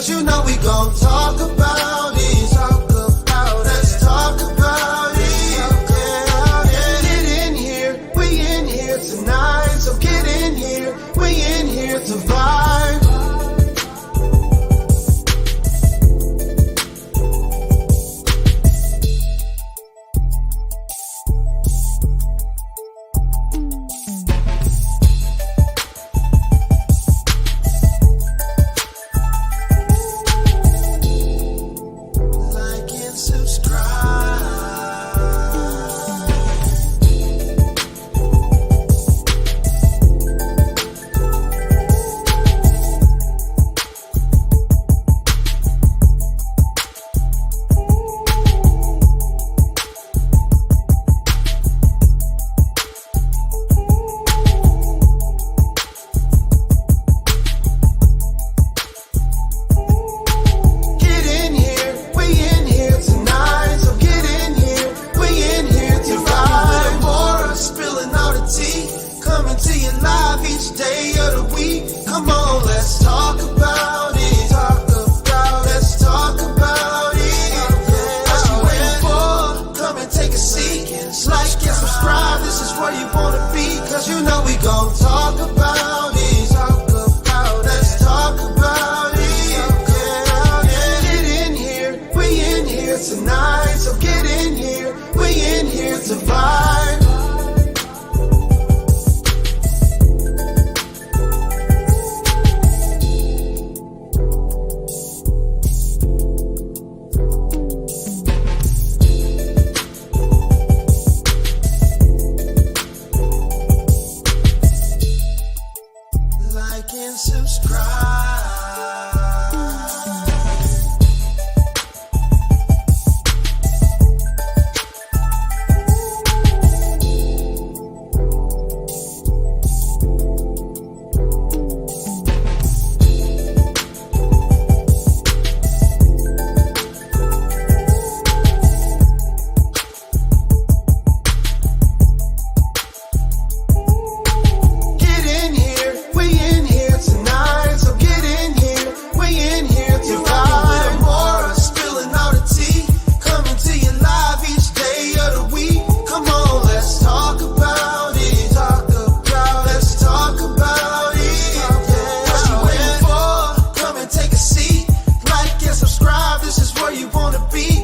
cause you know we gon' talk about it. Let's talk about it. Get in here, we in here tonight. So get in here, we in here to vibe. Coming to you live each day of the week. Come on, let's talk about it. Let's talk about it. What you waiting for? Come and take a seat. Like and subscribe, this is where you wanna be. Cause you know we gon' talk about it. Let's talk about it. Get in here, we in here tonight. So get in here, we in here to vibe. Like and subscribe.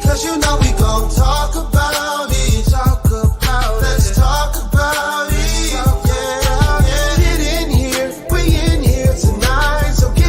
Cause you know we gon' talk about it. Let's talk about it. Get in here, we in here tonight.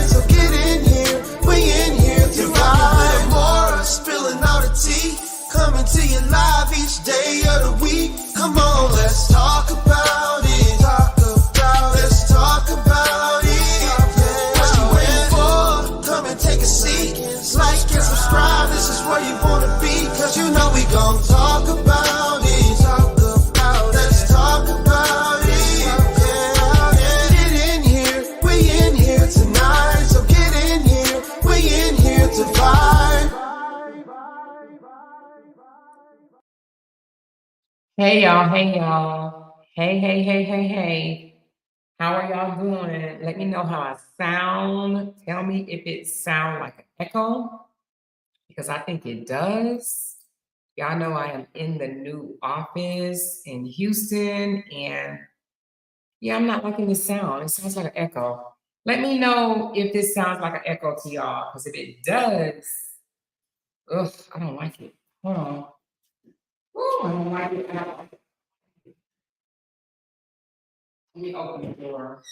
So get in here, we in here to vibe. Coming to you live each day of the week. Come on, let's talk about it. Let's talk about it. What you waiting for? Come and take a seat. Like and subscribe, this is where you wanna be. Cause you know we gon' talk about it. Let's talk about it. Get in here, we in here tonight. So get in here, we in here to vibe. Hey y'all, hey. How are y'all doing? Let me know how I sound. Tell me if it sounds like an echo, because I think it does. Y'all know I am in the new office in Houston, and yeah, I'm not liking the sound. It sounds like an echo. Let me know if this sounds like an echo to y'all, because if it does, ugh, I don't like it. Hold on. Ooh, I don't like it. Let me open the door.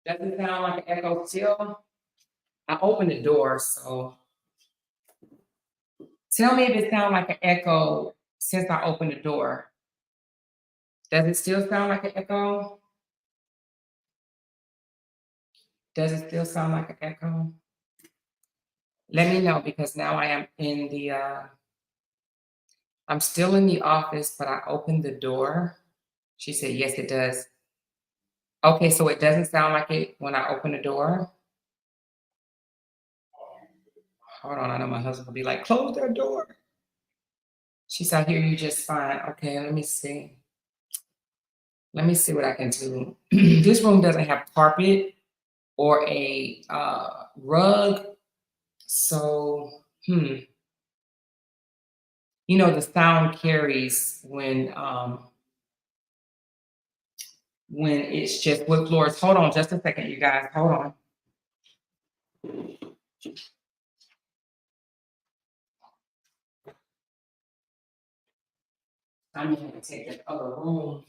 Does it sound like an echo still? I opened the door, so tell me if it sounds like an echo since I opened the door. Does it still sound like an echo? Does it still sound like an echo? Let me know because now I am in the I'm still in the office, but I opened the door. She said, yes, it does. Okay, so it doesn't sound like it when I open the door. Hold on, I know my husband will be like, close that door. She said, I hear you just fine. Okay, let me see. Let me see what I can do. This room doesn't have carpet or a rug. So, you know, the sound carries when it's just wood floors. Hold on just a second, you guys. Hold on. I'm going to take the other room.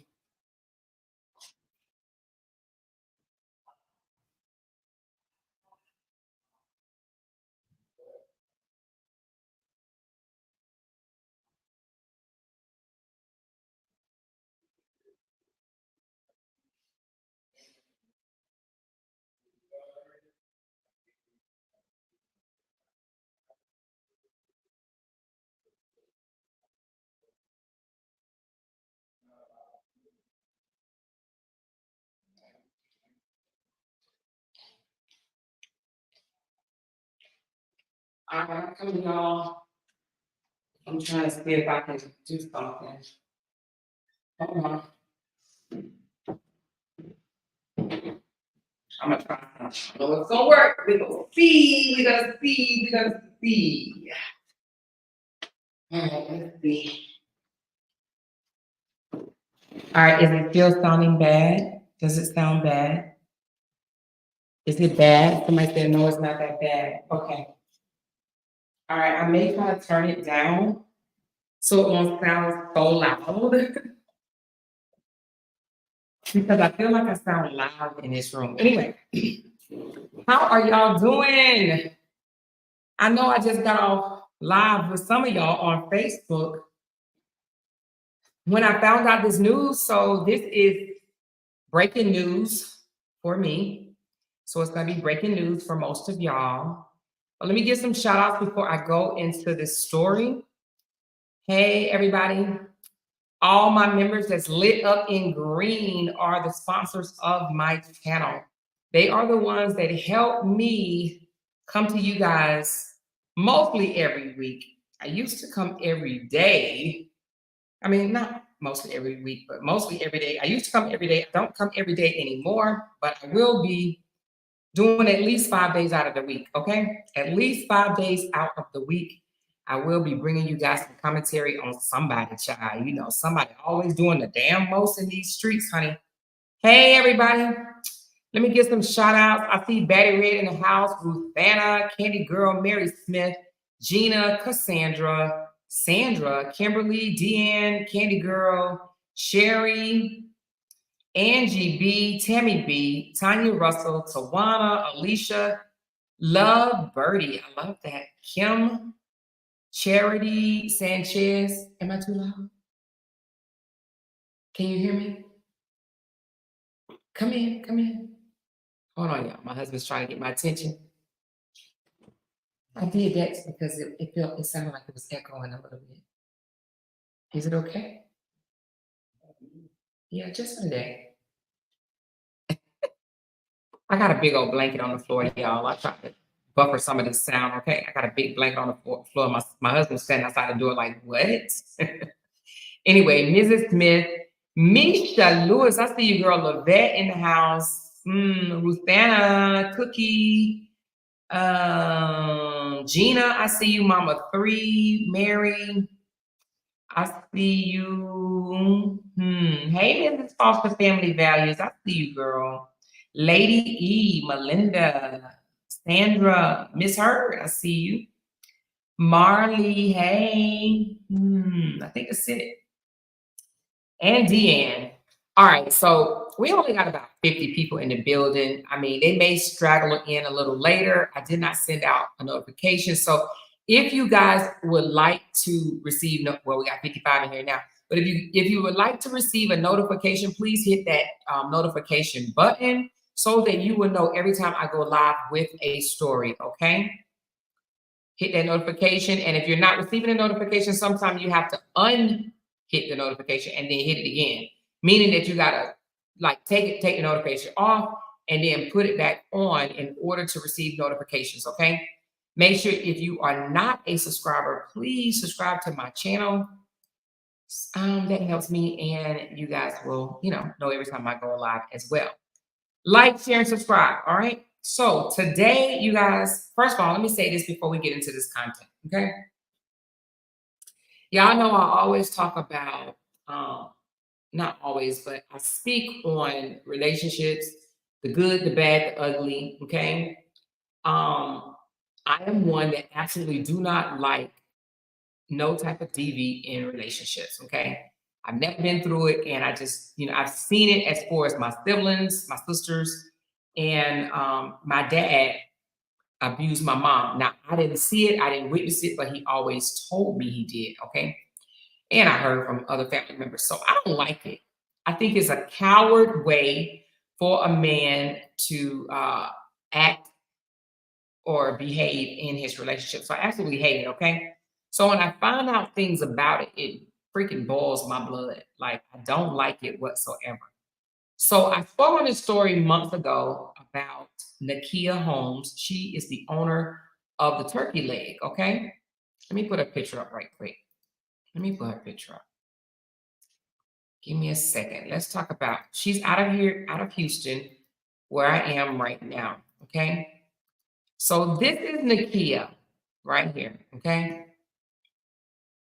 All right, come y'all. I'm trying to see if I can do something. Hold on. I'm gonna try something. I know it's gonna work. We're gonna see. We're gonna see. We're gonna see. All right, let's see. All right, is it still sounding bad? Does it sound bad? Is it bad? Somebody said no, it's not that bad. Okay. All right, I may try to turn it down so it won't sound so loud because I feel like I sound loud in this room. Anyway, how are y'all doing? I know I just got off live with some of y'all on Facebook when I found out this news. So this is breaking news for me. So it's going to be breaking news for most of y'all. But let me give some shout outs before I go into this story. Hey, everybody. All my members that's lit up in green are the sponsors of my channel. They are the ones that help me come to you guys mostly every week. I used to come every day. I mean, not mostly every week, but mostly every day. I used to come every day. I don't come every day anymore, but I will be doing at least 5 days out of the week, okay? At least 5 days out of the week. I will be bringing you guys some commentary on somebody, child. You know, somebody always doing the damn most in these streets, honey. Hey, everybody. Let me get some shout outs. I see Betty Red in the house, Ruth Vanna, Candy Girl, Mary Smith, Gina, Cassandra, Sandra, Kimberly, Deanne, Candy Girl, Sherry, Angie B, Tammy B, Tanya Russell, Tawana, Alicia, Love Birdie. I love that. Kim, Charity Sanchez. Am I too loud? Can you hear me? Come in, come in. Hold on, y'all. My husband's trying to get my attention. I did that because it sounded like it was echoing a little bit. Is it okay? Yeah, just for the day. I got a big old blanket on the floor, y'all. I tried to buffer some of the sound, okay? I got a big blanket on the floor. My husband's standing outside the door like, what? Anyway, Mrs. Smith, Misha Lewis, I see you, girl. Lavette in the house. Ruthanna, Cookie, Gina, I see you. Mama 3, Mary, I see you. Hey, Mrs. Foster Family Values, I see you, girl. Lady E, Melinda, Sandra, Miss Hurd, I see you. Marley, hey. I think that's it. And Deanne. All right, so we only got about 50 people in the building. I mean, they may straggle in a little later. I did not send out a notification. So if you guys would like to receive, well, we got 55 in here now. But if you would like to receive a notification, please hit that notification button so that you will know every time I go live with a story, okay? Hit that notification. And if you're not receiving a notification, sometimes you have to unhit the notification and then hit it again, meaning that you gotta like take the notification off and then put it back on in order to receive notifications. Okay. Make sure if you are not a subscriber, please subscribe to my channel. That helps me, and you guys will, know every time I go live as well. Like, share, and subscribe. All right. So today, you guys, first of all, let me say this before we get into this content. Okay. Y'all know I always talk about, not always, but I speak on relationships, the good, the bad, the ugly. Okay. I am one that absolutely do not like no type of DV in relationships. Okay. I've never been through it. And I just, I've seen it as far as my siblings, my sisters, and my dad abused my mom. Now, I didn't see it, I didn't witness it, but he always told me he did. Okay. And I heard from other family members. So I don't like it. I think it's a coward way for a man to act or behave in his relationship. So I absolutely hate it. Okay. So when I find out things about it, it freaking boils my blood. Like, I don't like it whatsoever. So I spoke on this story months ago about Nakia Holmes. She is the owner of the turkey leg. Okay. Let me put a picture up right quick. Let me put her picture up. Give me a second. Let's talk about, she's out of here, out of Houston, where I am right now. Okay. So this is Nakia right here. Okay.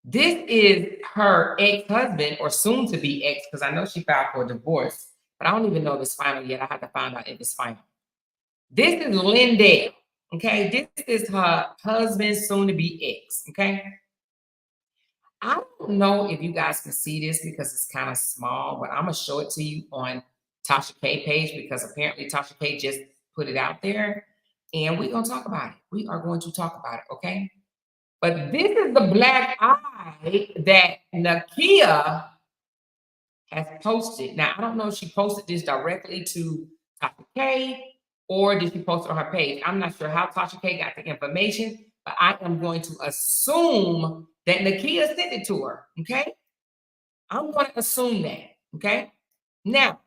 This is her ex-husband, or soon to be ex, because I know she filed for a divorce, but I don't even know if it's final yet. I have to find out if it's final. This is Lindell. Okay. This is her husband, soon to be ex. Okay. I don't know if you guys can see this because it's kind of small, but I'm going to show it to you on Tasha K page because apparently Tasha K just put it out there, and we're going to talk about it. We are going to talk about it, okay? But this is the black eye that Nakia has posted. Now, I don't know if she posted this directly to Tasha K or did she post it on her page. I'm not sure how Tasha K got the information, but I am going to assume that Nakia sent it to her, okay? I'm going to assume that, okay? Now,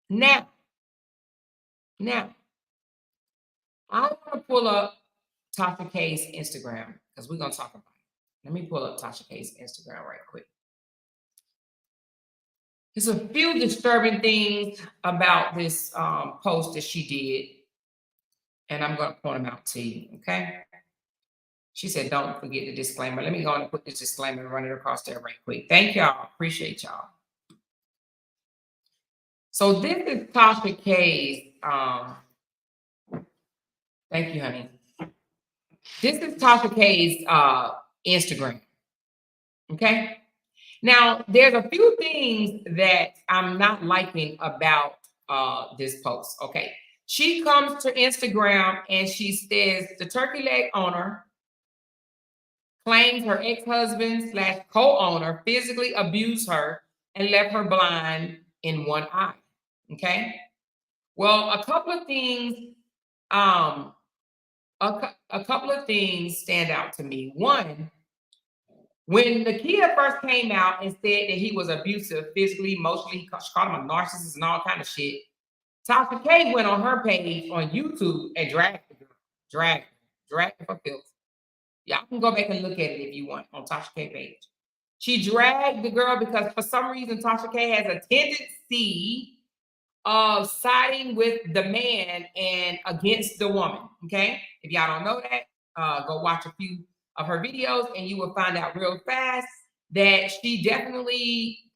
I want to pull up Tasha K's Instagram because we're going to talk about it. Let me pull up Tasha K's Instagram right quick. There's a few disturbing things about this post that she did, and I'm going to point them out to you, okay? She said, don't forget the disclaimer. Let me go and put this disclaimer and run it across there right quick. Thank y'all. Appreciate y'all. So this is Tasha K's, thank you, honey. This is Tasha K's Instagram, okay? Now, there's a few things that I'm not liking about this post, okay? She comes to Instagram and she says the turkey leg owner claims her ex-husband / co-owner physically abused her and left her blind in one eye, okay? Well, a couple of things, a couple of things stand out to me. One, when Nakia first came out and said that he was abusive physically, emotionally, she called him a narcissist and all kind of shit, Tasha K went on her page on YouTube and dragged the girl, dragged her for filth. Y'all can go back and look at it if you want on Tasha K page. She dragged the girl because for some reason Tasha K has a tendency of siding with the man and against the woman. Okay, if y'all don't know that, go watch a few of her videos and you will find out real fast that she definitely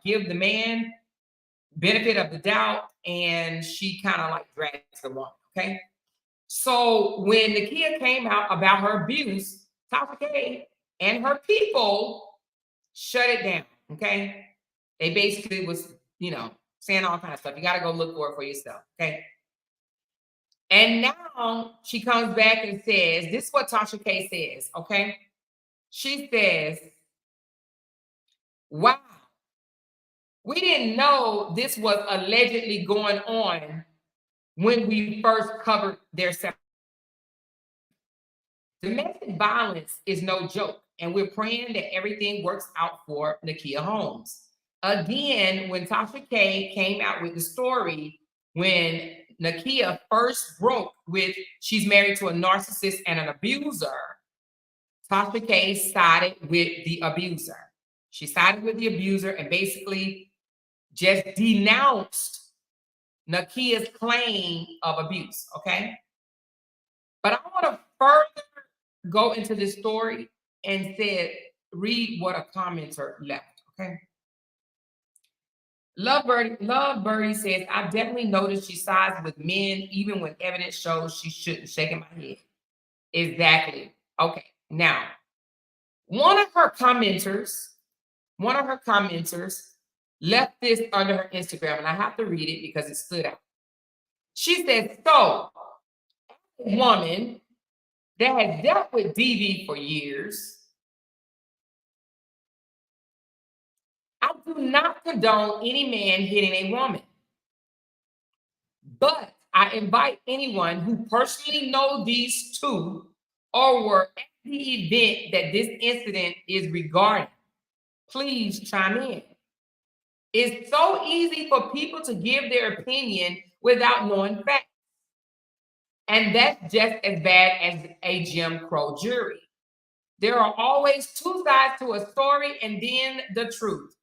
give the man benefit of the doubt, and she kind of like drags the woman. Okay, so when Nakia came out about her abuse, Tasha K and her people shut it down. Okay. They basically was, saying all kind of stuff. You got to go look for it for yourself. Okay. And now she comes back and says, this is what Tasha K says. Okay. She says, wow, we didn't know this was allegedly going on when we first covered their separation. Domestic violence is no joke, and we're praying that everything works out for Nakia Holmes. Again, when Tasha K came out with the story, when Nakia first broke with she's married to a narcissist and an abuser, Tasha K sided with the abuser. She sided with the abuser and basically just denounced Nakia's claim of abuse, okay? But I want to further go into this story and read what a commenter left, okay? Love Birdie says, I definitely noticed she sides with men even when evidence shows she shouldn't. Shaking my head. Exactly. Okay. Now, one of her commenters left this under her Instagram, and I have to read it because it stood out. She said, so, a woman that has dealt with DV for years, I do not condone any man hitting a woman. But I invite anyone who personally know these two or were at the event that this incident is regarding, please chime in. It's so easy for people to give their opinion without knowing facts. And that's just as bad as a Jim Crow jury. There are always two sides to a story and then the truth.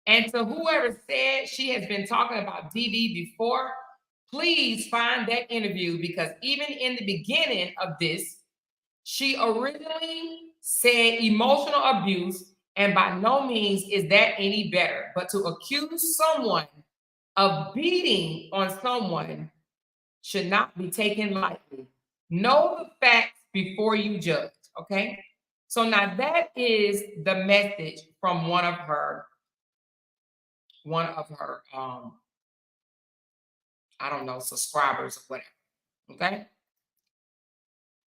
And to whoever said she has been talking about DV before, please find that interview because even in the beginning of this, she originally said emotional abuse, and by no means is that any better. But to accuse someone of beating on someone should not be taken lightly. Know the facts before you judge, okay? So now that is the message from one of her I don't know, subscribers or whatever. Okay.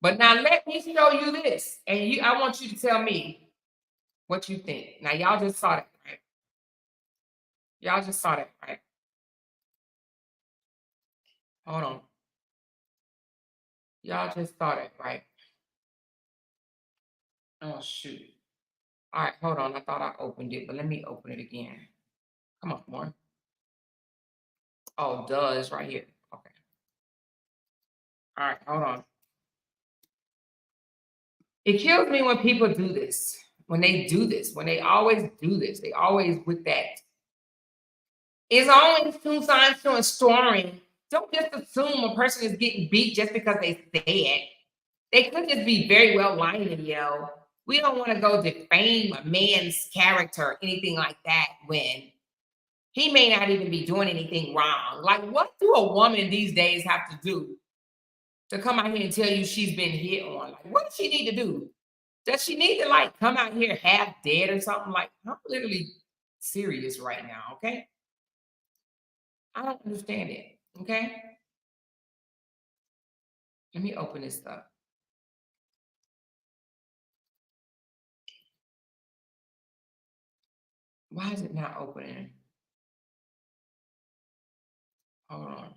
But now let me show you this. And I want you to tell me what you think. Now, y'all just saw that, right? Y'all just saw that, right? Hold on. Y'all just saw that, right? Oh, shoot. All right, hold on. I thought I opened it, but let me open it again. Come on, more. Oh, duh, it's right here. Okay. All right, hold on. It kills me when people do this, when they do this, when they always do this. They always with that. It's always two sides to a story. Don't just assume a person is getting beat just because they say it. They could just be very well lying to you. We don't want to go defame a man's character or anything like that when he may not even be doing anything wrong. Like, what do a woman these days have to do to come out here and tell you she's been hit on? Like, what does she need to do? Does she need to like come out here half dead or something? Like, I'm literally serious right now, okay? I don't understand it, okay? Let me open this up. Why is it not opening? Hold on.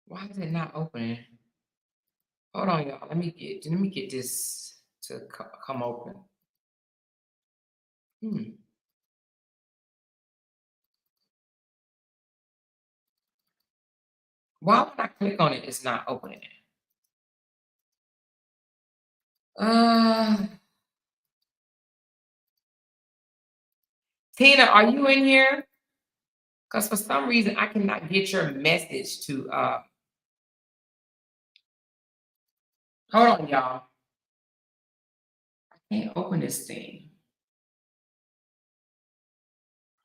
Why is it not opening? Hold on, y'all. Let me get this to come open. Hmm. Why when I click on it, it's not opening? Uh, Tina, are you in here? Because for some reason I cannot get your message to hold on, y'all. I can't open this thing.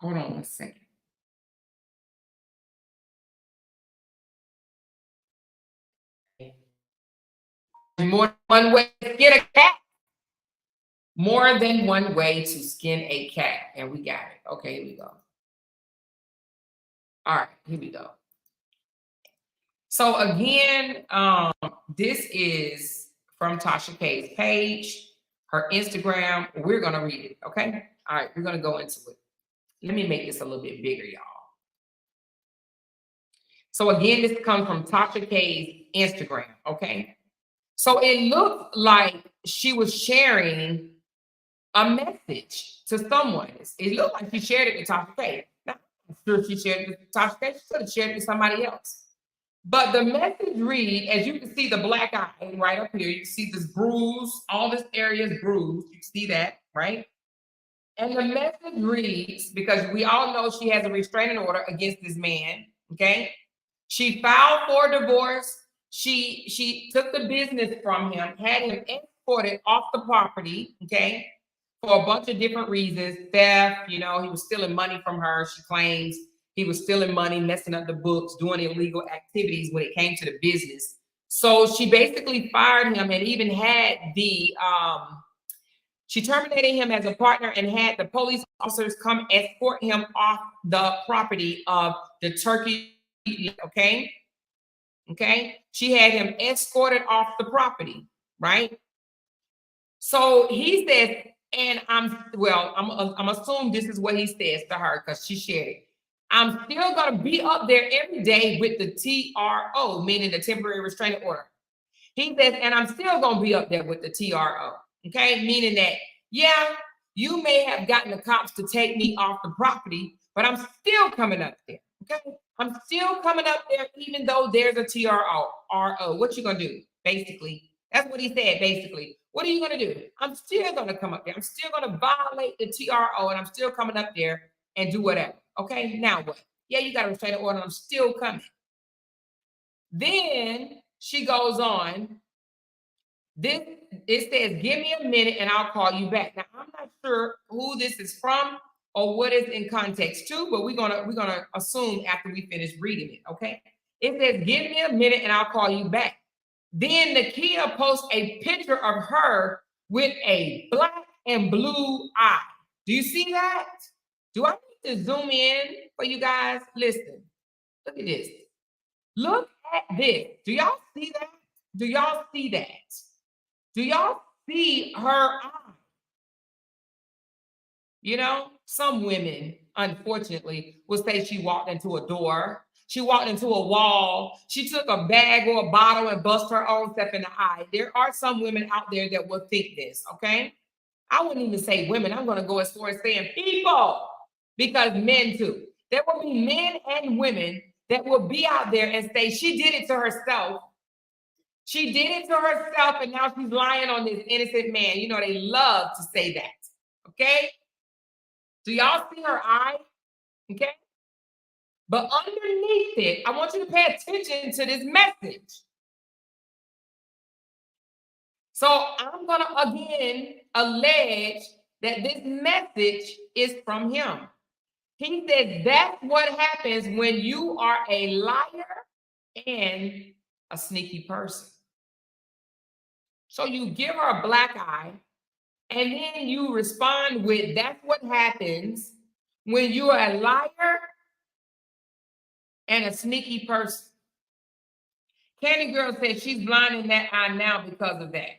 Hold on one second. more than one way to skin a cat. More than one way to skin a cat. And we got it. Okay, here we go. All right, here we go. So again, this is from Tasha K's page, her Instagram. We're gonna read it, okay? All right, we're gonna go into it. Let me make this a little bit bigger, y'all. So again, this comes from Tasha K's Instagram, okay? So it looked like she was sharing a message to someone. It looked like she shared it with Tasha K. Now, I'm sure she shared it with Tasha K. She could have shared it with somebody else. But the message read, as you can see the black eye right up here, you can see this bruise, all this area is bruised. You can see that, right? And the message reads, because we all know she has a restraining order against this man, okay? She filed for divorce. She took the business from him, had him escorted off the property, okay, for a bunch of different reasons. Theft, he was stealing money from her. She claims he was stealing money, messing up the books, doing illegal activities when it came to the business. So she basically fired him and even had she terminated him as a partner and had the police officers come escort him off the property of the Turkey. Okay. Okay. She had him escorted off the property, right? So he says, and I'm assuming this is what he says to her because she shared it. I'm still gonna be up there every day with the TRO, meaning the temporary restraining order. He says, and I'm still gonna be up there with the TRO. Okay, meaning that, yeah, you may have gotten the cops to take me off the property, but I'm still coming up there. Okay, I'm still coming up there, even though there's a TRO. What you gonna do? Basically, that's what he said. Basically, what are you gonna do? I'm still gonna come up there. I'm still gonna violate the TRO, and I'm still coming up there and do whatever. Okay, now what? Yeah, you got a restraining order. I'm still coming. Then she goes on. It says, give me a minute and I'll call you back. Now, I'm not sure who this is from or what is in context to, but we're gonna assume after we finish reading it, okay? It says, give me a minute and I'll call you back. Then Nakia posts a picture of her with a black and blue eye. Do you see that? Do I need to zoom in for you guys? Listen, look at this. Look at this. Do y'all see that? Do y'all see that? Do y'all see her eye? Some women, unfortunately, will say she walked into a door. She walked into a wall. She took a bag or a bottle and bust her own self in the eye. There are some women out there that will think this, okay? I wouldn't even say women. I'm going to go as far as saying people, because men too. There will be men and women that will be out there and say she did it to herself. She did it to herself, and now she's lying on this innocent man. They love to say that. Okay? Do y'all see her eye? Okay? But underneath it, I want you to pay attention to this message. So I'm going to again allege that this message is from him. He says that's what happens when you are a liar and a sneaky person. So you give her a black eye, and then you respond with, that's what happens when you're a liar and a sneaky person. Candy Girl says she's blind in that eye now because of that.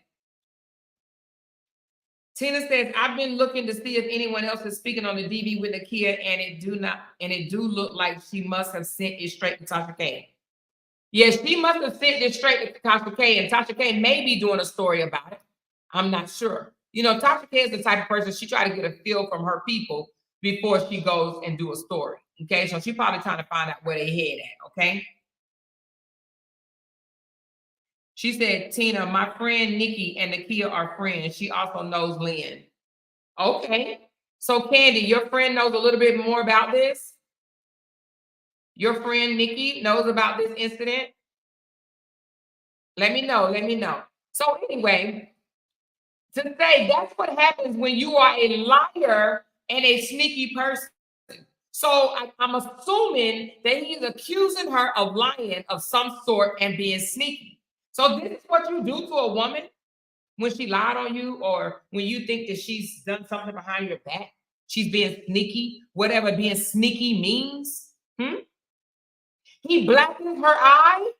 Tina says, I've been looking to see if anyone else is speaking on the DV with Nakia, and it do look like she must have sent it straight to Tasha K. Yes, she must have sent it straight to Tasha K, and Tasha K may be doing a story about it. I'm not sure. Tasha K is the type of person, she try to get a feel from her people before she goes and do a story. Okay, so she probably trying to find out where they head at. Okay. She said, Tina, my friend Nikki and Nakia are friends. She also knows Lynn. Okay. So Candy, your friend knows a little bit more about this? Your friend Nikki knows about this incident? Let me know. Let me know. So anyway, to say that's what happens when you are a liar and a sneaky person. So I'm assuming that he's accusing her of lying of some sort and being sneaky. So this is what you do to a woman when she lied on you, or when you think that she's done something behind your back. She's being sneaky, whatever being sneaky means. He blackened her eye.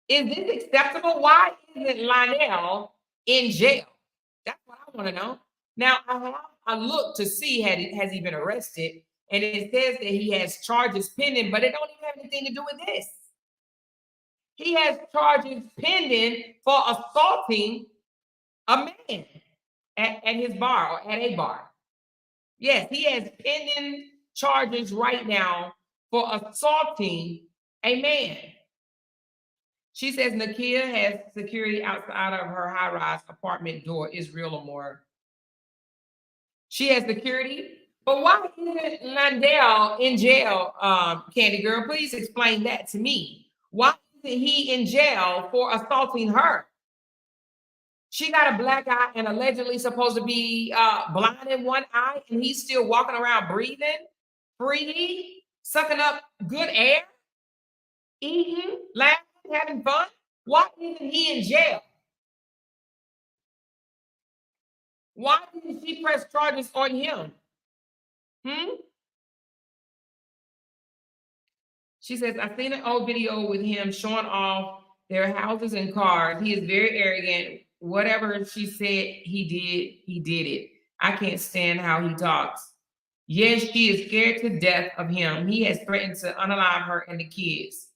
Is this acceptable? Why isn't Lionel in jail? That's what I want to know. Now, I looked to see has he been arrested, and it says that he has charges pending, but it don't even have anything to do with this. He has charges pending for assaulting a man at his bar, or at a bar. Yes, he has pending charges right now for assaulting a man. She says Nakia has security outside of her high-rise apartment door. Is real or more? She has security, but why isn't Landell in jail, Candy Girl? Please explain that to me. Why isn't he in jail for assaulting her? She got a black eye and allegedly supposed to be blind in one eye, and he's still walking around breathing freely, sucking up good air, eating, laughing, having fun. Why isn't he in jail? Why didn't she press charges on him? She says, I've seen an old video with him showing off their houses and cars. He is very arrogant. Whatever she said he did it. I can't stand how he talks. Yes, she is scared to death of him. He has threatened to unalive her and the kids.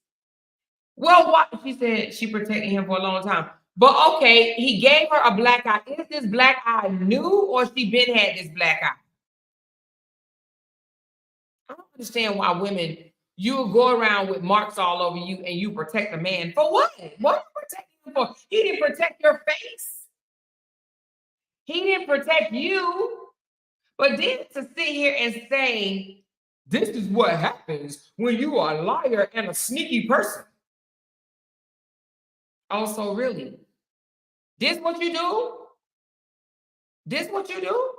Well, what? She said she protected him for a long time. But okay, he gave her a black eye. Is this black eye new, or she been had this black eye? I don't understand why women, you go around with marks all over you and you protect a man for what? What are you protecting him for? He didn't protect your face. He didn't protect you. But then to sit here and say, this is what happens when you are a liar and a sneaky person. Also, really, this what you do? This what you do?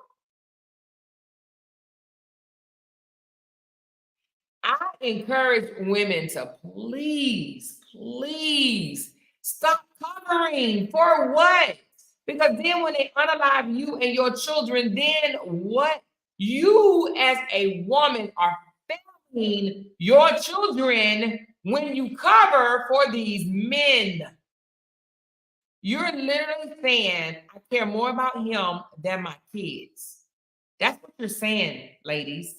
I encourage women to please stop covering. For what? Because then when they unalive you and your children, then what? You as a woman are failing your children when you cover for these men. You're literally saying, I care more about him than my kids. That's what you're saying, ladies.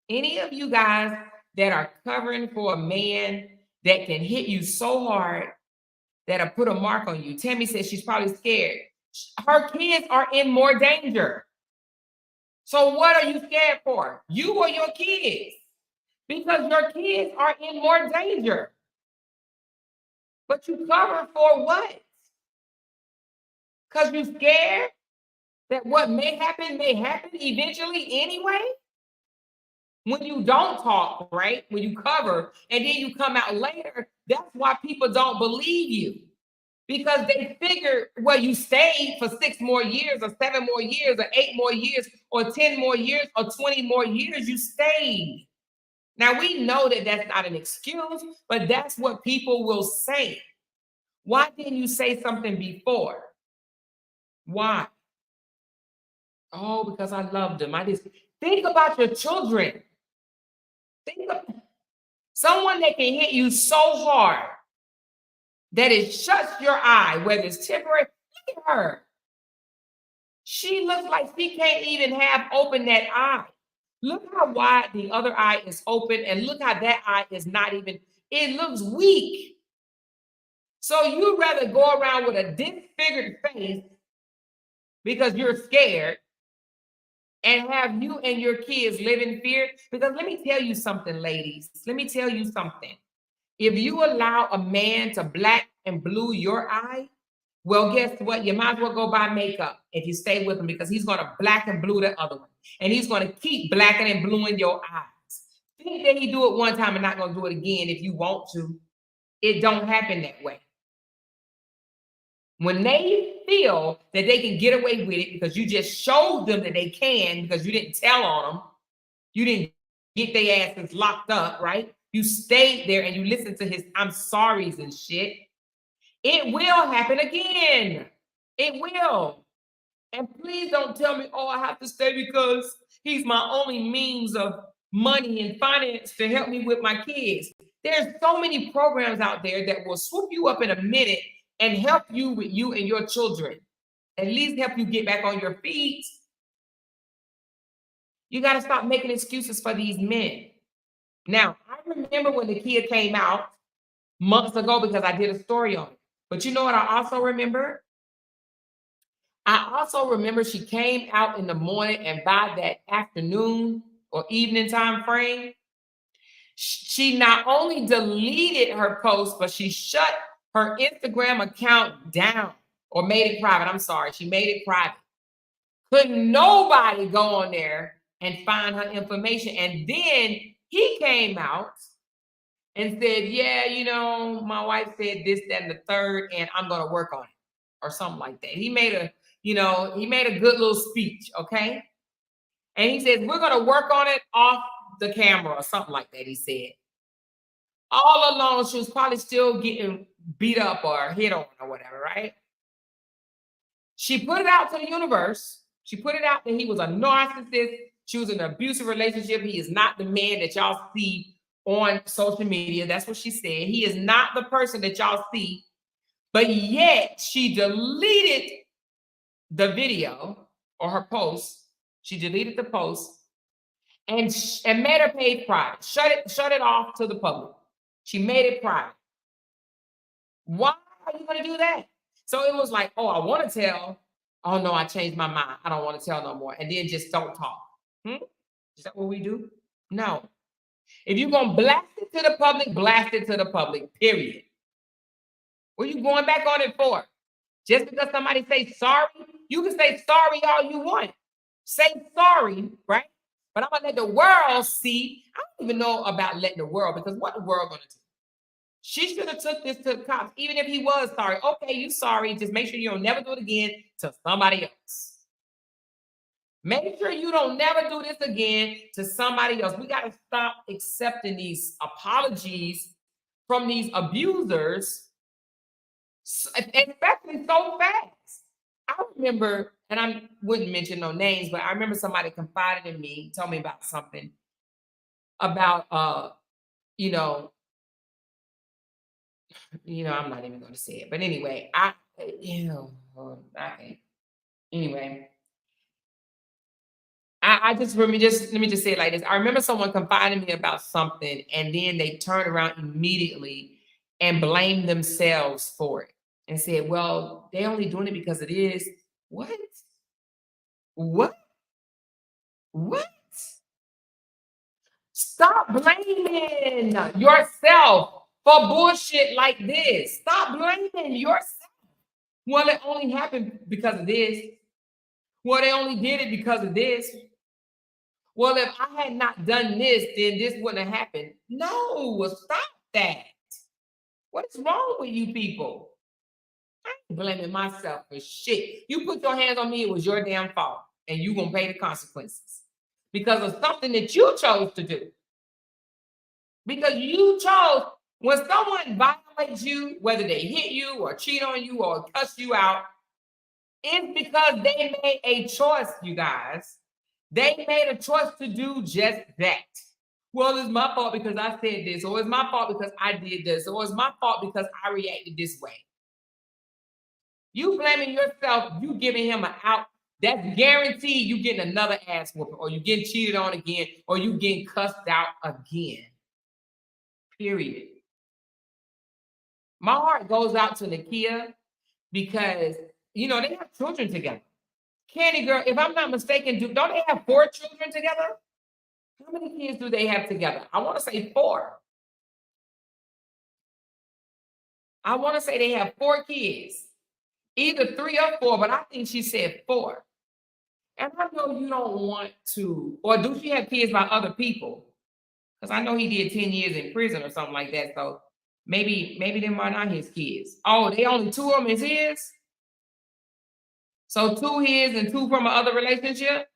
Any of you guys that are covering for a man that can hit you so hard that'll put a mark on you. Tammy says she's probably scared. Her kids are in more danger. So what are you scared for? You or your kids? Because your kids are in more danger. But you cover for what? Because you're scared that what may happen eventually anyway? When you don't talk, right? When you cover and then you come out later, that's why people don't believe you. Because they figure, well, you stayed for 6 more years or 7 more years or 8 more years or 10 more years or 20 more years, you stayed. Now, we know that that's not an excuse, but that's what people will say. Why didn't you say something before? Why? Oh, because I loved them. I just think about your children. Think of someone that can hit you so hard that it shuts your eye, whether it's temporary. Look at her. She looks like she can't even have open that eye. Look how wide the other eye is open, and look how that eye is not even, it looks weak. So you'd rather go around with a disfigured face because you're scared and have you and your kids live in fear. Because let me tell you something, ladies. Let me tell you something. If you allow a man to black and blue your eye, well, guess what? You might as well go buy makeup if you stay with him, because he's going to black and blue the other one. And he's going to keep blacking and bluing your eyes. Think that he do it one time and not going to do it again if you want to. It don't happen that way. When they feel that they can get away with it because you just showed them that they can, because you didn't tell on them, you didn't get their asses locked up, right? You stayed there and you listened to his I'm sorry's and shit. It will happen again. It will. And please don't tell me, oh, I have to stay because he's my only means of money and finance to help me with my kids. There's so many programs out there that will swoop you up in a minute and help you with you and your children. At least help you get back on your feet. You got to stop making excuses for these men. Now, I remember when Nakia came out months ago because I did a story on it. But you know what I also remember? I also remember she came out in the morning, and by that afternoon or evening time frame, she not only deleted her post, but she shut her Instagram account down or made it private. I'm sorry, she made it private. Couldn't nobody go on there and find her information. And then he came out and said, yeah, you know, my wife said this, that, and the third, and I'm going to work on it or something like that. He made a, he made a good little speech, okay? And he says, we're going to work on it off the camera or something like that, he said. All along, she was probably still getting beat up or hit on or whatever, right? She put it out to the universe. She put it out that he was a narcissist. She was in an abusive relationship. He is not the man that y'all see on social media. That's what she said. He is not the person that y'all see. But yet she deleted the video or her post. She deleted the post and made her page private. Shut it off to the public. She made it private. Why are you going to do that? So it was like, oh, I want to tell. Oh, no, I changed my mind. I don't want to tell no more. And then just don't talk. Is that what we do? No. If you're going to blast it to the public, blast it to the public, period. What are you going back on it for? Just because somebody says sorry, you can say sorry all you want. Say sorry, right? But I'm going to let the world see. I don't even know about letting the world, because what the world going to do? She should have took this to the cops, even if he was sorry. Okay, you sorry. Just make sure you don't never do it again to somebody else. Make sure you don't never do this again to somebody else. We got to stop accepting these apologies from these abusers, especially so fast. I remember, and I wouldn't mention no names, but I remember somebody confided in me, told me about something about, I'm not even going to say it. But anyway, anyway, I just remember, let me just say it like this. I remember someone confiding me about something, and then they turned around immediately and blamed themselves for it and said, well, they only doing it because it is. What? What? What? Stop blaming yourself for bullshit like this. Stop blaming yourself. Well, it only happened because of this. Well, they only did it because of this. Well, if I had not done this, then this wouldn't have happened. No, stop that. What is wrong with you people? I ain't blaming myself for shit. You put your hands on me, it was your damn fault. And you're going to pay the consequences because of something that you chose to do. Because you chose, when someone violates you, whether they hit you or cheat on you or cuss you out, it's because they made a choice, you guys. They made a choice to do just that. Well, it's my fault because I said this, or it's my fault because I did this, or it's my fault because I reacted this way. You blaming yourself, you giving him an out. That's guaranteed you getting another ass whooping, or you getting cheated on again, or you getting cussed out again. Period. My heart goes out to Nakia because, they have children together. Candy Girl, if I'm not mistaken, don't they have 4 children together? How many kids do they have together? I want to say 4. I want to say they have 4 kids. Either 3 or 4, but I think she said 4. And I know you don't want to, or do she have kids by other people? Because I know he did 10 years in prison or something like that. So maybe them are not his kids. Oh, they only 2 of them is his? So 2 his and 2 from another relationship?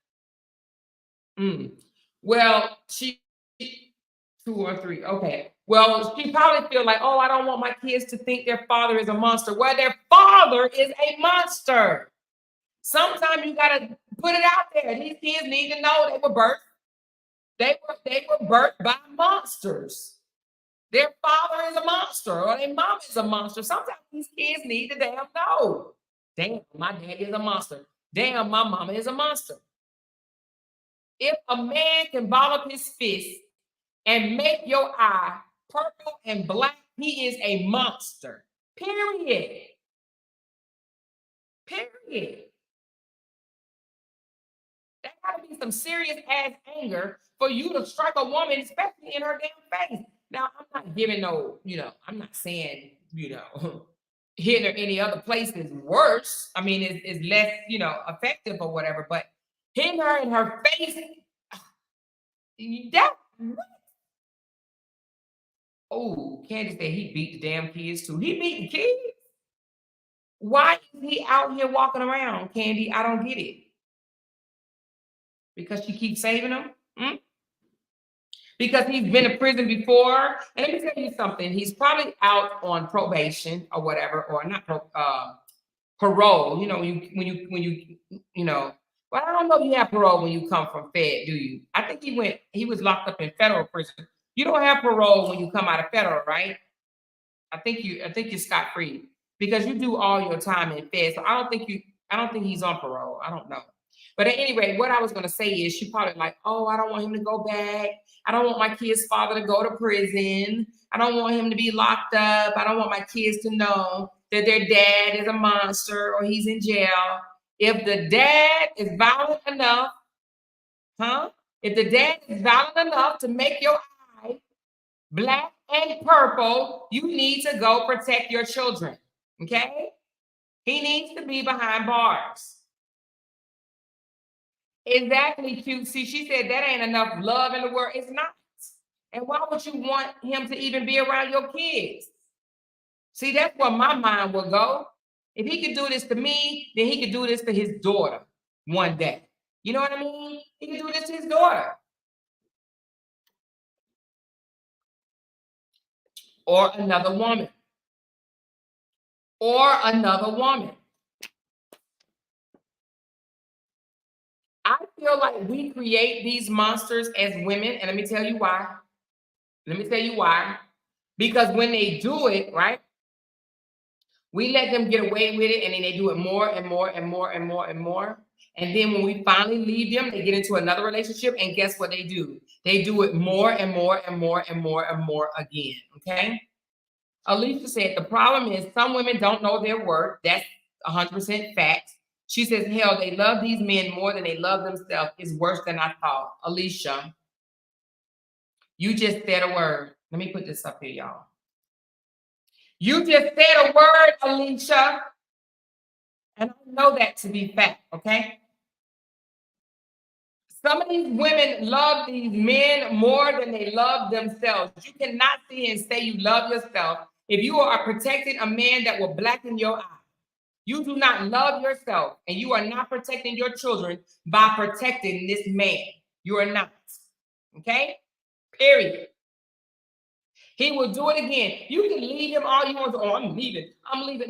Well, she 2 or 3. Okay. Well, she probably feel like, oh, I don't want my kids to think their father is a monster. Well, their father is a monster. Sometimes you gotta put it out there. These kids need to know they were birthed. They were birthed by monsters. Their father is a monster, or their mom is a monster. Sometimes these kids need to damn know. Damn, my daddy is a monster. Damn, my mama is a monster. If a man can ball up his fist and make your eye purple and black, he is a monster. Period. Period. That gotta be some serious ass anger for you to strike a woman, especially in her damn face. Now, I'm not giving no, I'm not saying, hitting her any other place is worse. I mean, it's less, effective or whatever, but hitting her in her face, that, oh, Candy said he beat the damn kids too. He beat the kids? Why is he out here walking around, Candy? I don't get it. Because she keeps saving them? Because he's been in prison before. And let me tell you something. He's probably out on probation or whatever, or not parole. Well, I don't know if you have parole when you come from Fed, do you? I think he was locked up in federal prison. You don't have parole when you come out of federal, right? I think you're scot-free because you do all your time in Fed. So I don't think he's on parole. I don't know. But at any rate, what I was gonna say is she probably like, oh, I don't want him to go back. I don't want my kid's father to go to prison. I don't want him to be locked up. I don't want my kids to know that their dad is a monster or he's in jail. If the dad is violent enough, if the dad is violent enough to make your eye black and purple, you need to go protect your children. Okay? He needs to be behind bars. Exactly, cute. See, she said that ain't enough love in the world. It's not. And why would you want him to even be around your kids? See, that's where my mind will go. If he could do this to me, then he could do this to his daughter one day. You know what I mean? He could do this to his daughter. Or another woman. Or another woman. I feel like we create these monsters as women, and let me tell you why. Because when they do it, right, we let them get away with it, and then they do it more and more and more and more and more. And then when we finally leave them, they get into another relationship, and guess what they do? They do it more and more and more and more and more again. Okay. Alicia said the problem is some women don't know their worth. That's 100% fact. She says, hell, they love these men more than they love themselves. It's worse than I thought. Alicia, you just said a word. Let me put this up here, y'all. You just said a word, Alicia. And I know that to be fact, okay? Some of these women love these men more than they love themselves. You cannot sit and say you love yourself if you are protecting a man that will blacken your eye. You do not love yourself, and you are not protecting your children by protecting this man. You are not. Okay? Period. He will do it again. You can leave him all you want to. Oh, I'm leaving.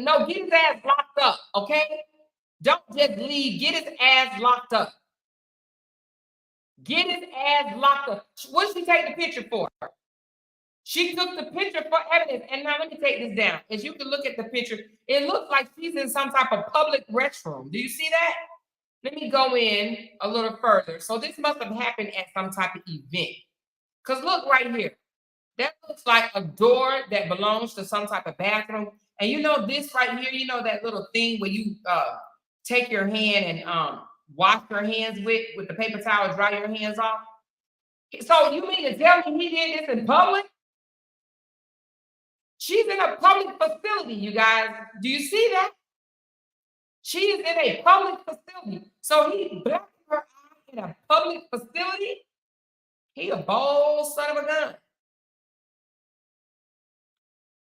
No, get his ass locked up. Okay? Don't just leave. Get his ass locked up. Get his ass locked up. What did she take the picture for? She took the picture for evidence. And now let me take this down. As you can look at the picture, it looks like she's in some type of public restroom. Do you see that? Let me go in a little further. So this must have happened at some type of event. Because look right here. That looks like a door that belongs to some type of bathroom. And you know this right here, you know that little thing where you take your hand and wash your hands with the paper towel, dry your hands off? So you mean to tell me he did this in public? She's in a public facility, you guys. Do you see that? She is in a public facility. So he blacked her eye in a public facility? He a bold son of a gun.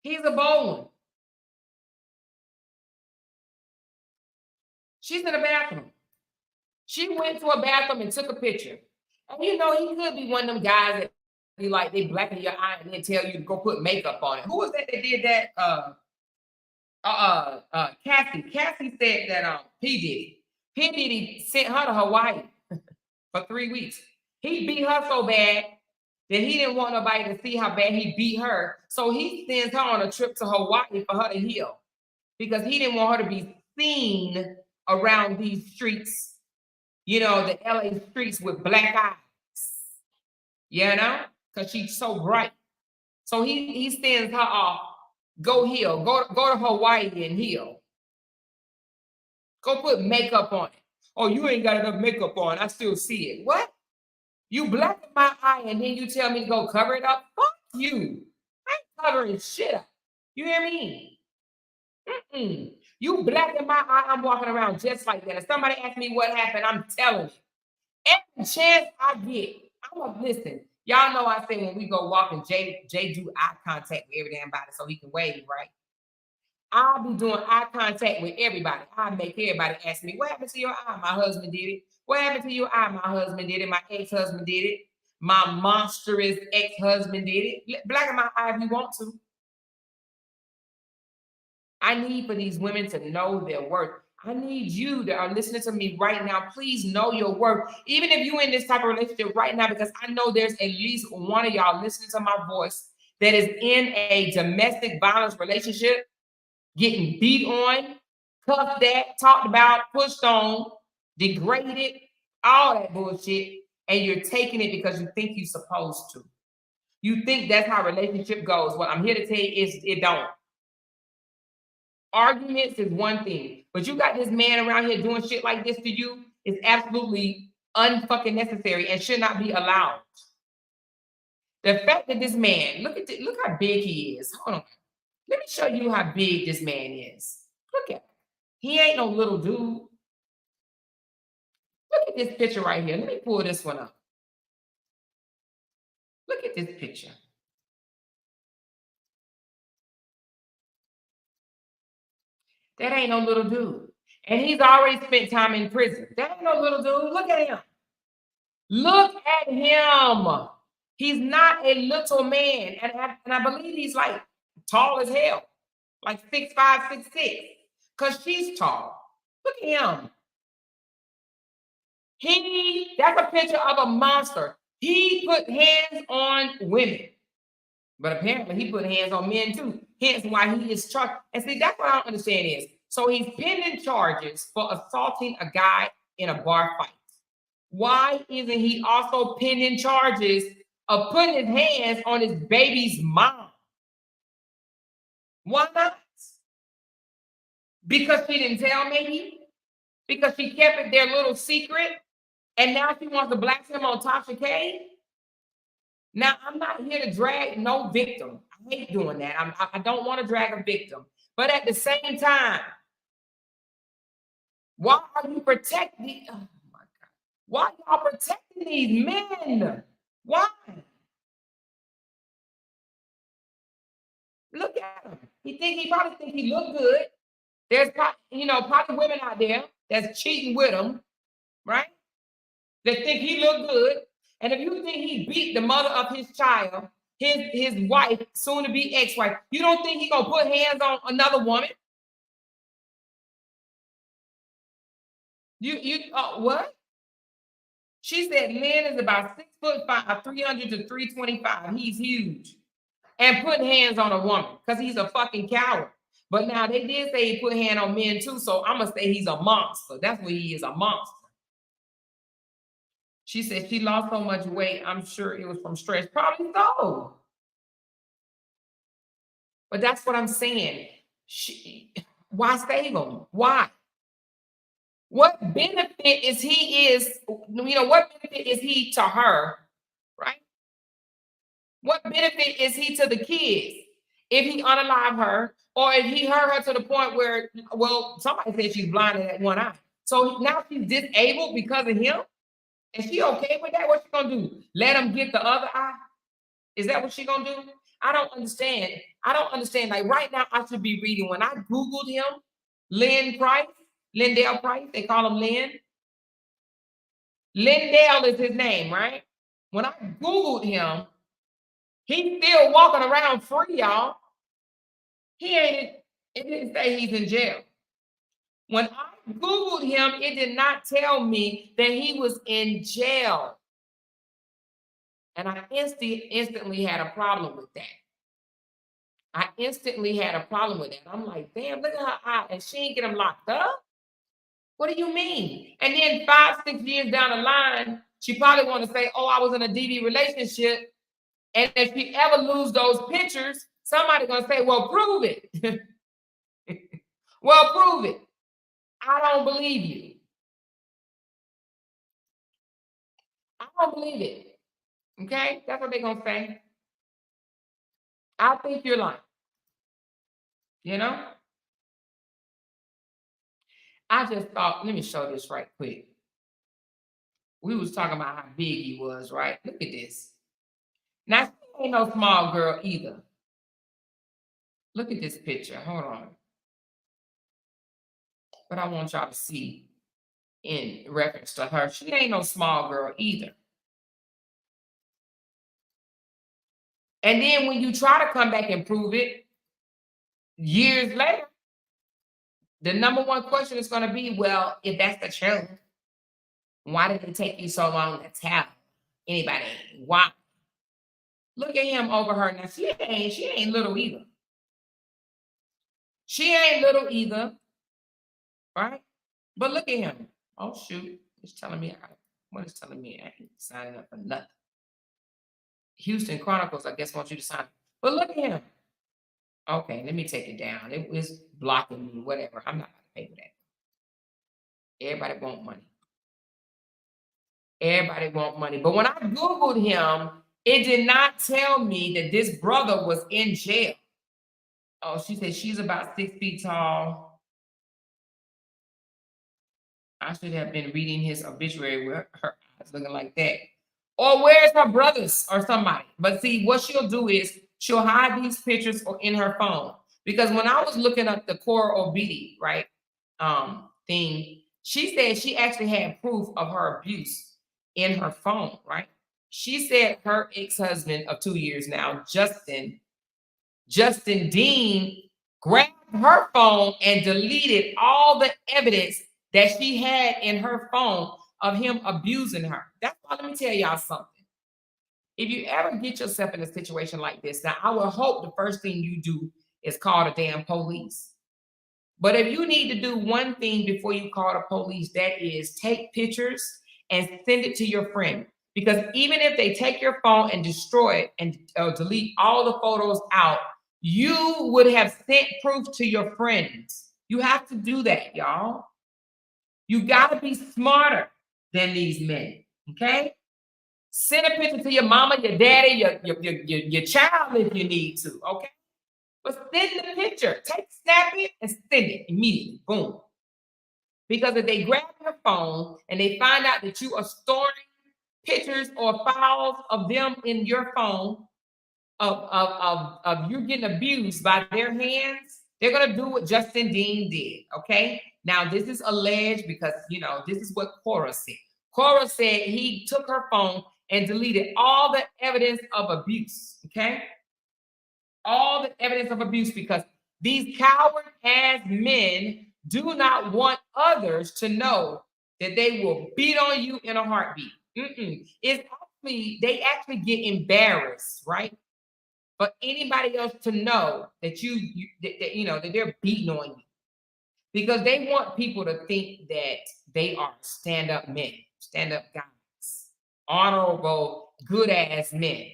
He's a bold one. She's in a bathroom. She went to a bathroom and took a picture. And you know, he could be one of them guys that you like they blacken your eye and then tell you to go put makeup on it. Who was that did that? Cassie said that P Diddy sent her to Hawaii for 3 weeks. He beat her so bad that he didn't want nobody to see how bad he beat her. So he sends her on a trip to Hawaii for her to heal because he didn't want her to be seen around these streets, the LA streets with black eyes, because she's so bright. So he sends her off, go heal, go to Hawaii and heal. Go put makeup on it. Oh, you ain't got enough makeup on. I still see it. What? You blacken my eye and then you tell me to go cover it up? Fuck you. I ain't covering shit up. You hear me? You blacken my eye, I'm walking around just like that. If somebody asks me what happened, I'm telling you. Every chance I get, I'm like, listen, y'all know I say when we go walking, Jay do eye contact with every damn body so he can wave, right? I'll be doing eye contact with everybody. I make everybody ask me, what happened to your eye? My husband did it. What happened to your eye? My husband did it. My ex-husband did it. My monstrous ex-husband did it. Blacken my eye if you want to. I need for these women to know their worth. I need you that are listening to me right now. Please know your worth. Even if you're in this type of relationship right now, because I know there's at least one of y'all listening to my voice that is in a domestic violence relationship, getting beat on, cuffed at, talked about, pushed on, degraded, all that bullshit, and you're taking it because you think you're supposed to. You think that's how relationship goes. What I'm here to tell you is it don't. Arguments is one thing, but you got this man around here doing shit like this to you is absolutely unfucking necessary and should not be allowed. The fact that this man, look how big he is. Hold on. Let me show you how big this man is. Look at him. He ain't no little dude. Look at this picture right here. Let me pull this one up. Look at this picture. That ain't no little dude. And he's already spent time in prison. That ain't no little dude. Look at him. Look at him. He's not a little man. And I believe he's like tall as hell. Like 6'5", 6'6". Because she's tall. Look at him. That's a picture of a monster. He put hands on women. But apparently he put hands on men too. Hence why he is charged. And see, that's what I don't understand is, so he's pending charges for assaulting a guy in a bar fight. Why isn't he also pending charges of putting his hands on his baby's mom? Why not? Because she didn't tell maybe? Because she kept it their little secret? And now she wants to blast him on Tasha K? Now, I'm not here to drag no victim. I hate doing that. I don't want to drag a victim. But at the same time, why are you protecting? Oh my God. Why y'all protecting these men? Why? Look at him. He probably think he look good. There's probably women out there that's cheating with him, right? That think he look good. And if you think he beat the mother of his child, his wife, soon to be ex-wife, you don't think he gonna put hands on another woman? What? She said Lynn is about 6'5", 300 to 325. He's huge. And put hands on a woman because he's a fucking coward. But now they did say he put hand on men too, so I'm gonna say he's a monster. That's what he is, a monster. She said she lost so much weight, I'm sure it was from stress. Probably so. But that's what I'm saying. Why save him? Why? What benefit what benefit is he to her, right? What benefit is he to the kids if he unalive her or if he hurt her to the point where, well, somebody said she's blinded at one eye. So now she's disabled because of him? Is she okay with that? What's she gonna do? Let him get the other eye? Is that what she gonna do? I don't understand. Like right now, I should be reading. When I Googled him, Lindell Price, they call him Lynn. Lindell is his name, right? When I Googled him, He's still walking around free, y'all. It didn't say he's in jail. When I Googled him, it did not tell me that he was in jail. And I instantly had a problem with that. I instantly had a problem with that. I'm like, damn, look at her eye. And she ain't get him locked up? What do you mean? And then 5, 6 years down the line, she probably want to say, oh, I was in a DV relationship. And if she ever lose those pictures, somebody gonna say, well, prove it. Well, prove it. I don't believe you. I don't believe it. Okay? That's what they're gonna say. I think you're lying. You know? I just thought, let me show this right quick. We was talking about how big he was, right? Look at this. Now, she ain't no small girl either. Look at this picture. Hold on. But I want y'all to see in reference to her. She ain't no small girl either. And then when you try to come back and prove it years later, the number one question is going to be, well, if that's the truth, why did it take you so long to tell anybody? Why? Look at him over her. Now, she ain't little either. She ain't little either, right? But look at him. Oh, shoot. It's telling me, what is telling me? I ain't signing up for nothing. Houston Chronicles, I guess, wants you to sign. But look at him. Okay, let me take it down. It was blocking me, whatever. I'm not going to pay for that. Everybody want money. Everybody want money. But when I Googled him, it did not tell me that this brother was in jail. Oh, she said she's about 6 feet tall. I should have been reading his obituary with her eyes looking like that. Or where's her brothers or somebody? But see, what she'll do is she'll hide these pictures or in her phone. Because when I was looking up the core obiti, right, thing, she said she actually had proof of her abuse in her phone, right? She said her ex-husband of 2 years now, Justin Dean, grabbed her phone and deleted all the evidence that she had in her phone of him abusing her. That's why, let me tell y'all something. If you ever get yourself in a situation like this, now I would hope the first thing you do is call the damn police. But if you need to do one thing before you call the police, that is take pictures and send it to your friend. Because even if they take your phone and destroy it and delete all the photos out, you would have sent proof to your friends. You have to do that, y'all. You got to be smarter than these men, okay? Send a picture to your mama, your daddy, your child if you need to, okay? But send the picture. Snap it and send it immediately. Boom. Because if they grab your phone and they find out that you are storing pictures or files of them in your phone, of you getting abused by their hands, they're gonna do what Justin Dean did. Okay. Now this is alleged because this is what Cora said. Cora said he took her phone and deleted all the evidence of abuse. Okay. All the evidence of abuse because these coward-ass men do not want others to know that they will beat on you in a heartbeat. It's actually, they actually get embarrassed, right? For anybody else to know that that they're beating on you, because they want people to think that they are stand-up men, stand-up guys, honorable, good-ass men.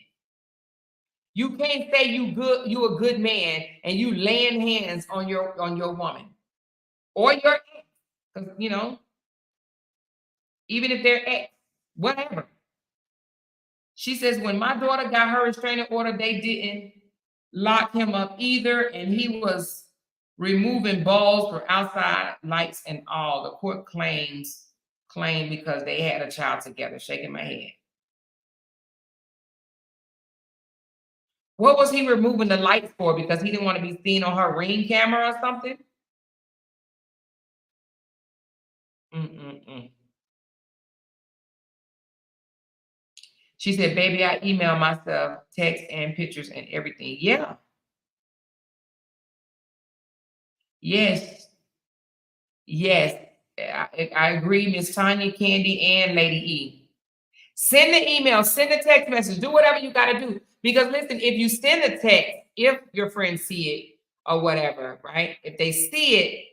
You can't say you a good man and you laying hands on your woman or your ex, because even if they're ex, whatever. She says when my daughter got her restraining order, they didn't lock him up either, and he was removing balls for outside lights and all. The court claim because they had a child together. Shaking my head. What was he removing the lights for? Because he didn't want to be seen on her Ring camera or something? She said, baby, I email myself, text and pictures and everything. Yeah. Yes. Yes. I agree, Miss Tanya, Candy, and Lady E. Send the email, send a text message, do whatever you got to do. Because listen, if you send a text, if your friends see it or whatever, right? If they see it,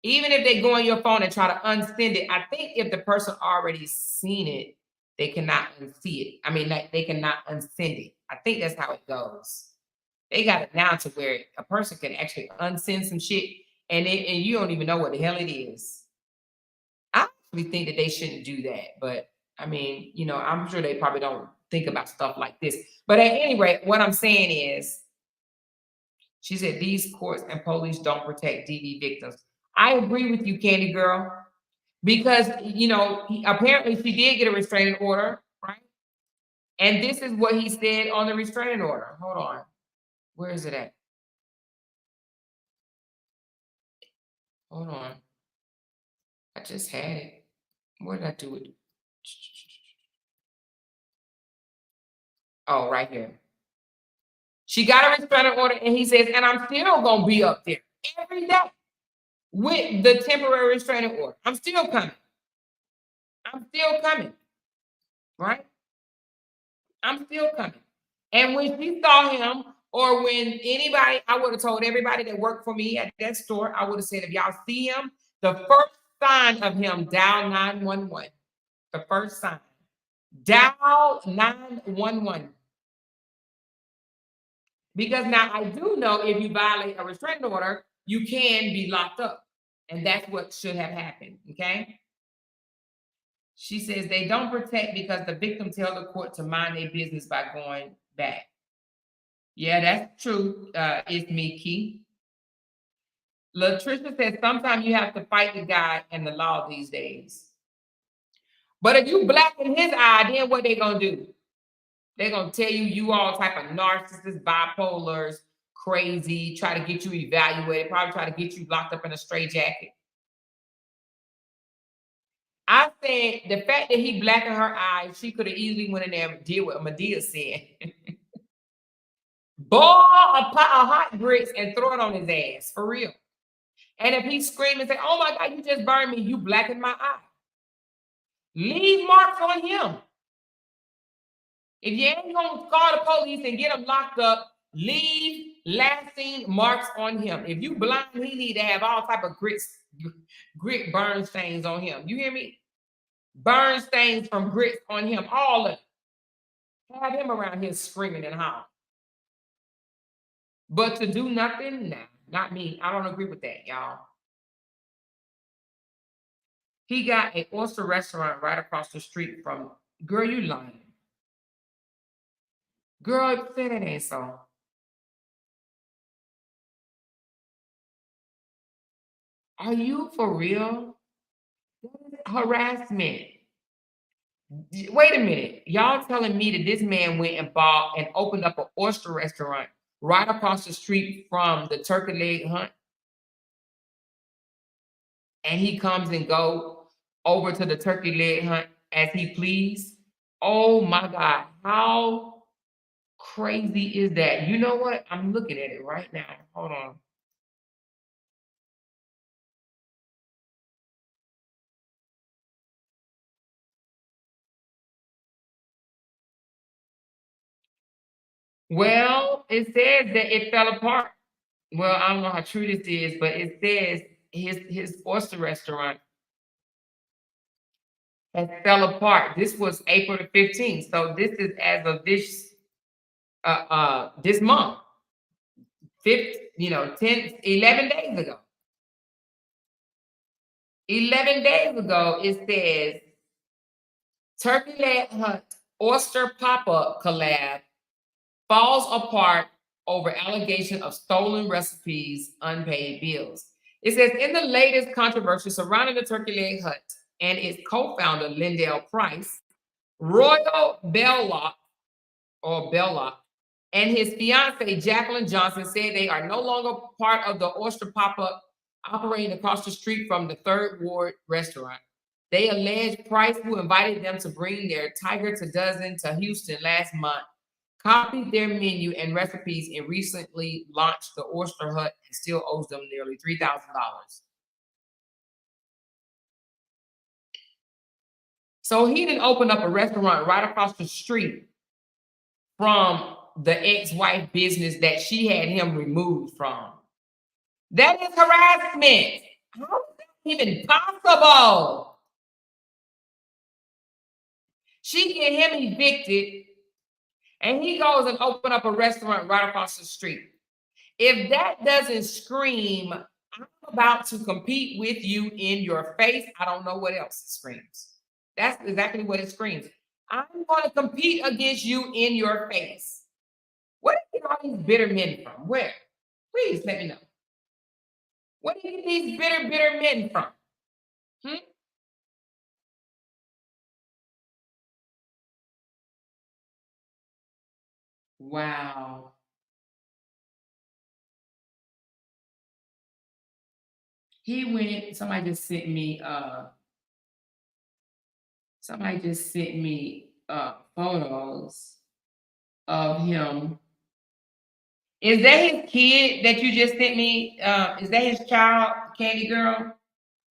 even if they go on your phone and try to unsend it, I think if the person already seen it, they cannot unsee it. I mean, like, they cannot unsend it. I think that's how it goes. They got it now to where a person can actually unsend some shit and you don't even know what the hell it is. I actually think that they shouldn't do that, but I mean, I'm sure they probably don't think about stuff like this. But at any rate, what I'm saying is, she said these courts and police don't protect DV victims. I agree with you, Candy Girl, because apparently she did get a restraining order, right? And this is what he said on the restraining order. Hold on, where is it at? Hold on, I just had it. What did I do with it? Oh, right here. She got a restraining order, and he says, and I'm still gonna be up there every day with the temporary restraining order. I'm still coming. I'm still coming, right? I'm still coming. And when she saw him, or when anybody, I would have told everybody that worked for me at that store, I would have said, if y'all see him, the first sign of him, dial 911. The first sign. Dial 911. Because now I do know if you violate a restraining order, you can be locked up. And that's what should have happened. Okay. She says they don't protect because the victim tell the court to mind their business by going back. Yeah, that's true. It's me, Key. Latricia says sometimes you have to fight the guy and the law these days. But if you blacken his eye, then what they gonna do? They're gonna tell you all type of narcissists, bipolars, crazy, try to get you evaluated, probably try to get you locked up in a straitjacket. I said the fact that he blackened her eyes, she could have easily went in there and did what Medea said. Boil a pot of hot grits and throw it on his ass, for real. And if he scream and say, oh my God, you just burned me, you blackened my eye. Leave marks on him. If you ain't gonna call the police and get him locked up, leave lasting marks on him. If you blind, he need to have all type of grit burn stains on him. You hear me? Burn stains from grits on him, all of it. Have him around here screaming and hollering. But to do nothing, nah, not me. I don't agree with that, y'all. He got an oyster restaurant right across the street from, girl, you lying. Girl, say that ain't so. Are you for real? Harassment. Wait a minute. Y'all telling me that this man went and bought and opened up an oyster restaurant right across the street from the turkey leg hunt? And he comes and go over to the turkey leg hunt as he please? Oh my God. How crazy is that? You know what? I'm looking at it right now. Hold on. Well, it says that it fell apart. Well, I don't know how true this is, but it says his oyster restaurant has fell apart. This was April the 15th. So this is as of this month. 11 days ago. 11 days ago, it says Turkey Leg Hunt Oyster Pop-Up Collab falls apart over allegation of stolen recipes, unpaid bills. It says in the latest controversy surrounding the Turkey Leg Hut and its co-founder, Lindell Price, Royal Belloc and his fiancee, Jacqueline Johnson, said they are no longer part of the Oyster Pop-Up operating across the street from the Third Ward restaurant. They allege Price, who invited them to bring their Tiger to Dozen to Houston last month, copied their menu and recipes and recently launched the Oyster Hut and still owes them nearly $3,000. So he didn't open up a restaurant right across the street from the ex-wife business that she had him removed from. That is harassment. How is that even possible? She get him evicted, and he goes and open up a restaurant right across the street. If that doesn't scream, I'm about to compete with you in your face, I don't know what else it screams. That's exactly what it screams. I'm going to compete against you in your face. Where did you get all these bitter men from? Where? Please let me know. Where did you get these bitter men from? Hmm? Wow. He went, somebody just sent me photos of him. Is that his kid that you just sent me? Is that his child, Candy Girl?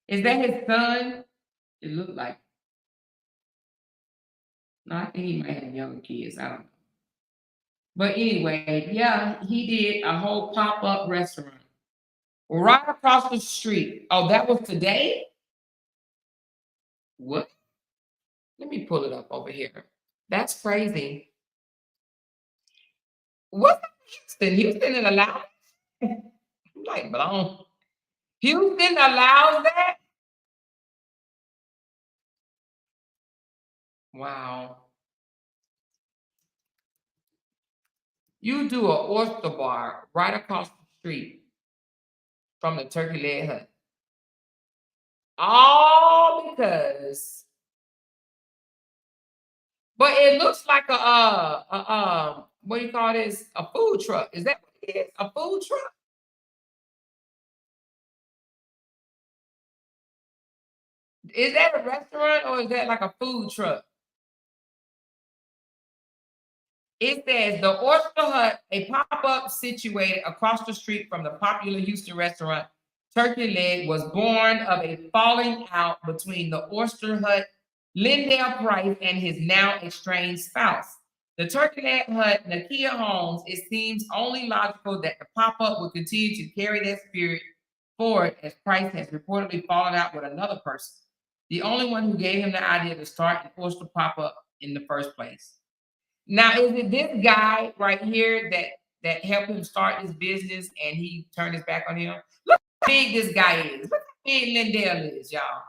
Is that his son? It looked like. No, I think he might have younger kids. I don't know. But anyway, yeah, he did a whole pop-up restaurant right across the street. Oh, that was today? What? Let me pull it up over here. That's crazy. What's Houston? Houston didn't allow it? I'm like blown. Houston allows that? Wow. You do an oyster bar right across the street from the turkey leg hut. All because, but it looks like what do you call this? A food truck. Is that what it is? A food truck? Is that a restaurant or is that like a food truck? It says the Oyster Hut, a pop-up situated across the street from the popular Houston restaurant Turkey Leg, was born of a falling out between the Oyster Hut Lindale Price and his now estranged spouse. The Turkey Leg Hut, Nakia Holmes, it seems only logical that the pop-up would continue to carry that spirit forward as Price has reportedly fallen out with another person, the only one who gave him the idea to start an oyster pop-up in the first place. Now, is it this guy right here that helped him start his business and he turned his back on him? Look how big this guy is. Look how big Lindell is, y'all.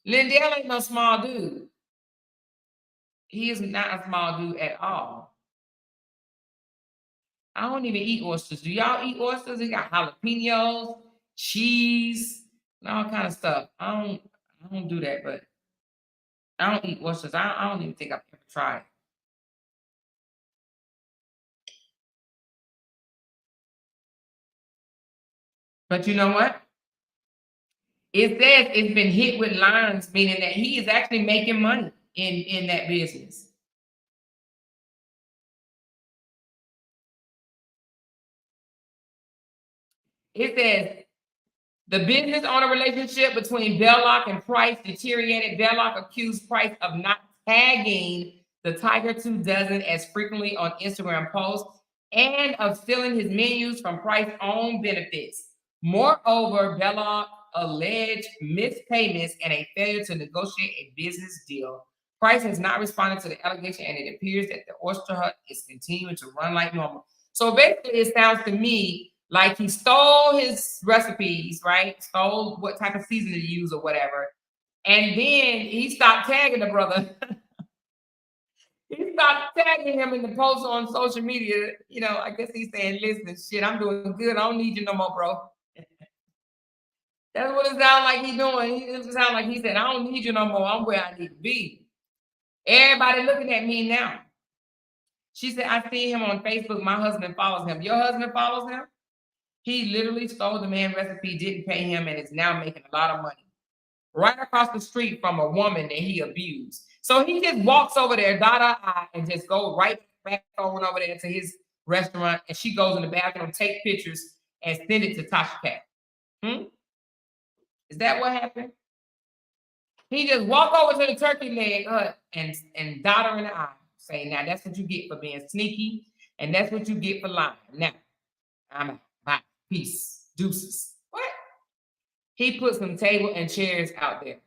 Lindell ain't no small dude. He is not a small dude at all. I don't even eat oysters. Do y'all eat oysters? They got jalapenos, cheese, and all kind of stuff. I don't do that, but I don't eat oysters. I don't even think I've ever tried. But you know what? It says it's been hit with lines, meaning that he is actually making money in that business. It says the business owner relationship between Belloc and Price deteriorated. Belloc accused Price of not tagging the Tiger 2 Dozen as frequently on Instagram posts and of stealing his menus from Price's own benefits. Moreover, Belloc alleged missed payments and a failure to negotiate a business deal. Price has not responded to the allegation, and it appears that the Oyster Hut is continuing to run like normal. So basically, it sounds to me like he stole his recipes, right? Stole what type of seasoning to use or whatever. And then he stopped tagging the brother. He stopped tagging him in the posts on social media. You know, I guess he's saying, listen, shit, I'm doing good. I don't need you no more, bro. That's what it sounds like he's doing. It sounds like he said, I don't need you no more. I'm where I need to be. Everybody looking at me now. She said, I see him on Facebook. My husband follows him. Your husband follows him? He literally stole the man recipe, didn't pay him, and is now making a lot of money. right across the street from a woman that he abused. So he just walks over there, dot our eye, and just go right back on over there to his restaurant. And she goes in the bathroom, take pictures, and send it to Tasha Cat. Hmm? Is that what happened? He just walk over to the turkey leg hut and dot her in the eye, say, "Now that's what you get for being sneaky, and that's what you get for lying. Now I'm out. Bye. Peace. Deuces." What? He put some table and chairs out there.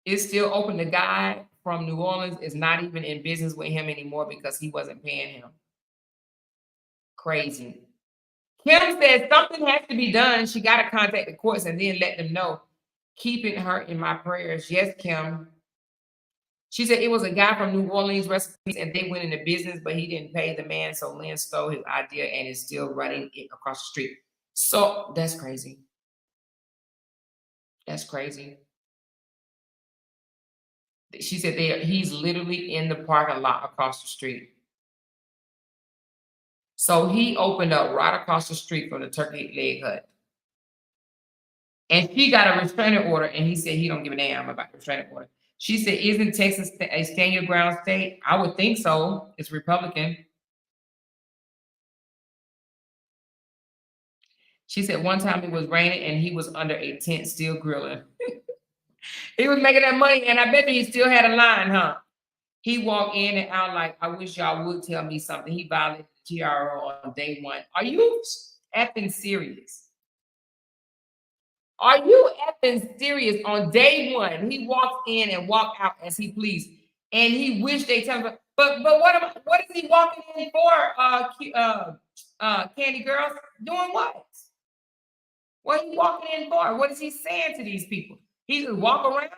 It's still open. The guy from New Orleans is not even in business with him anymore because he wasn't paying him. Crazy. Kim said something has to be done. She got to contact the courts and then let them know. Keeping her in my prayers. Yes, Kim. She said it was a guy from New Orleans recipes and they went into business, but he didn't pay the man. So Lynn stole his idea and is still running it across the street. So that's crazy. That's crazy. She said he's literally in the parking lot across the street. So he opened up right across the street from the turkey leg hut. And she got a restraining order, and he said he don't give a damn about the restraining order. She said, "Isn't Texas a stand your ground state?" I would think so. It's Republican. She said one time it was raining and he was under a tent still grilling. He was making that money, and I bet he still had a line, huh? He walked in and out like, "I wish y'all would tell me something." He violated the TRO on day one. Are you effing serious? Are you effing serious? On day one, he walked in and walked out as he pleased, and he wished they tell him. But what is he walking in for? Candy girls doing what? What are you walking in for? What is he saying to these people? He just walk around.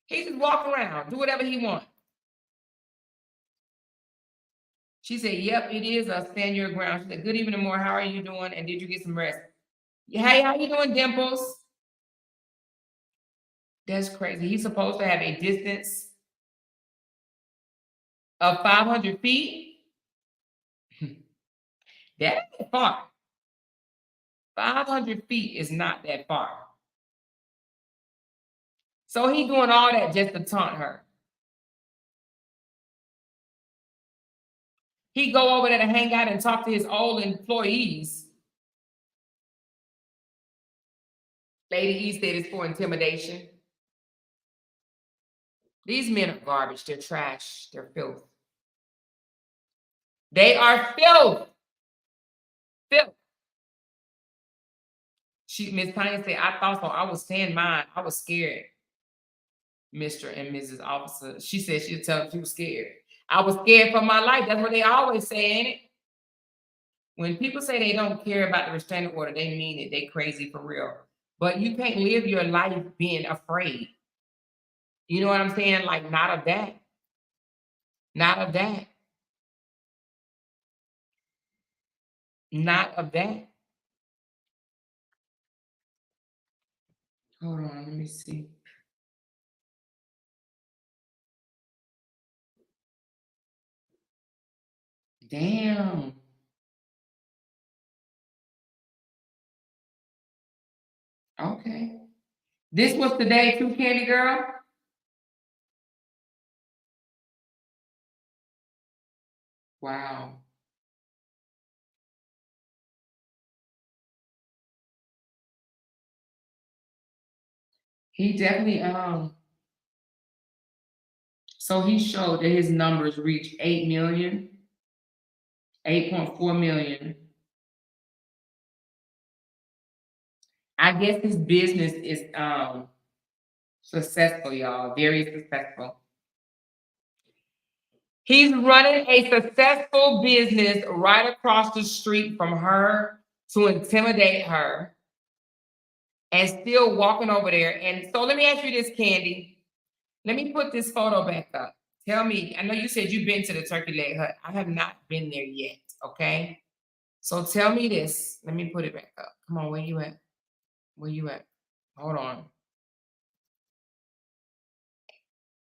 He just walk around, do whatever he wants. She said, "Yep, it is a stand your ground." She said, "Good evening, more. How are you doing? And did you get some rest?" Hey, how you doing, Dimples? That's crazy. He's supposed to have a distance of 500 feet. That's far. 500 feet is not that far. So he doing all that just to taunt her. He go over there to hang out and talk to his old employees. Lady E said it's for intimidation. These men are garbage. They're trash. They're filth. They are filth. Filth. Miss Tanya said, "I thought so. I was saying mine. I was scared." Mr. and Mrs. Officer. She said she'd tell him she was scared. I was scared for my life. That's what they always say, ain't it? When people say they don't care about the restraining order, they mean it. They crazy for real. But you can't live your life being afraid. You know what I'm saying? Like, not of that. Not of that. Not of that. Hold on, let me see. Damn. Okay. This was today too, Candy Girl? Wow. He definitely so he showed that his numbers reached 8 million, 8.4 million. I guess his business is successful, y'all. Very successful. He's running a successful business right across the street from her to intimidate her and still walking over there. And so let me ask you this, Candy. Let me put this photo back up. Tell me, I know you said you've been to the turkey leg hut. I have not been there yet, okay? So tell me this. Let me put it back up. Come on, where you at? Where you at? Hold on.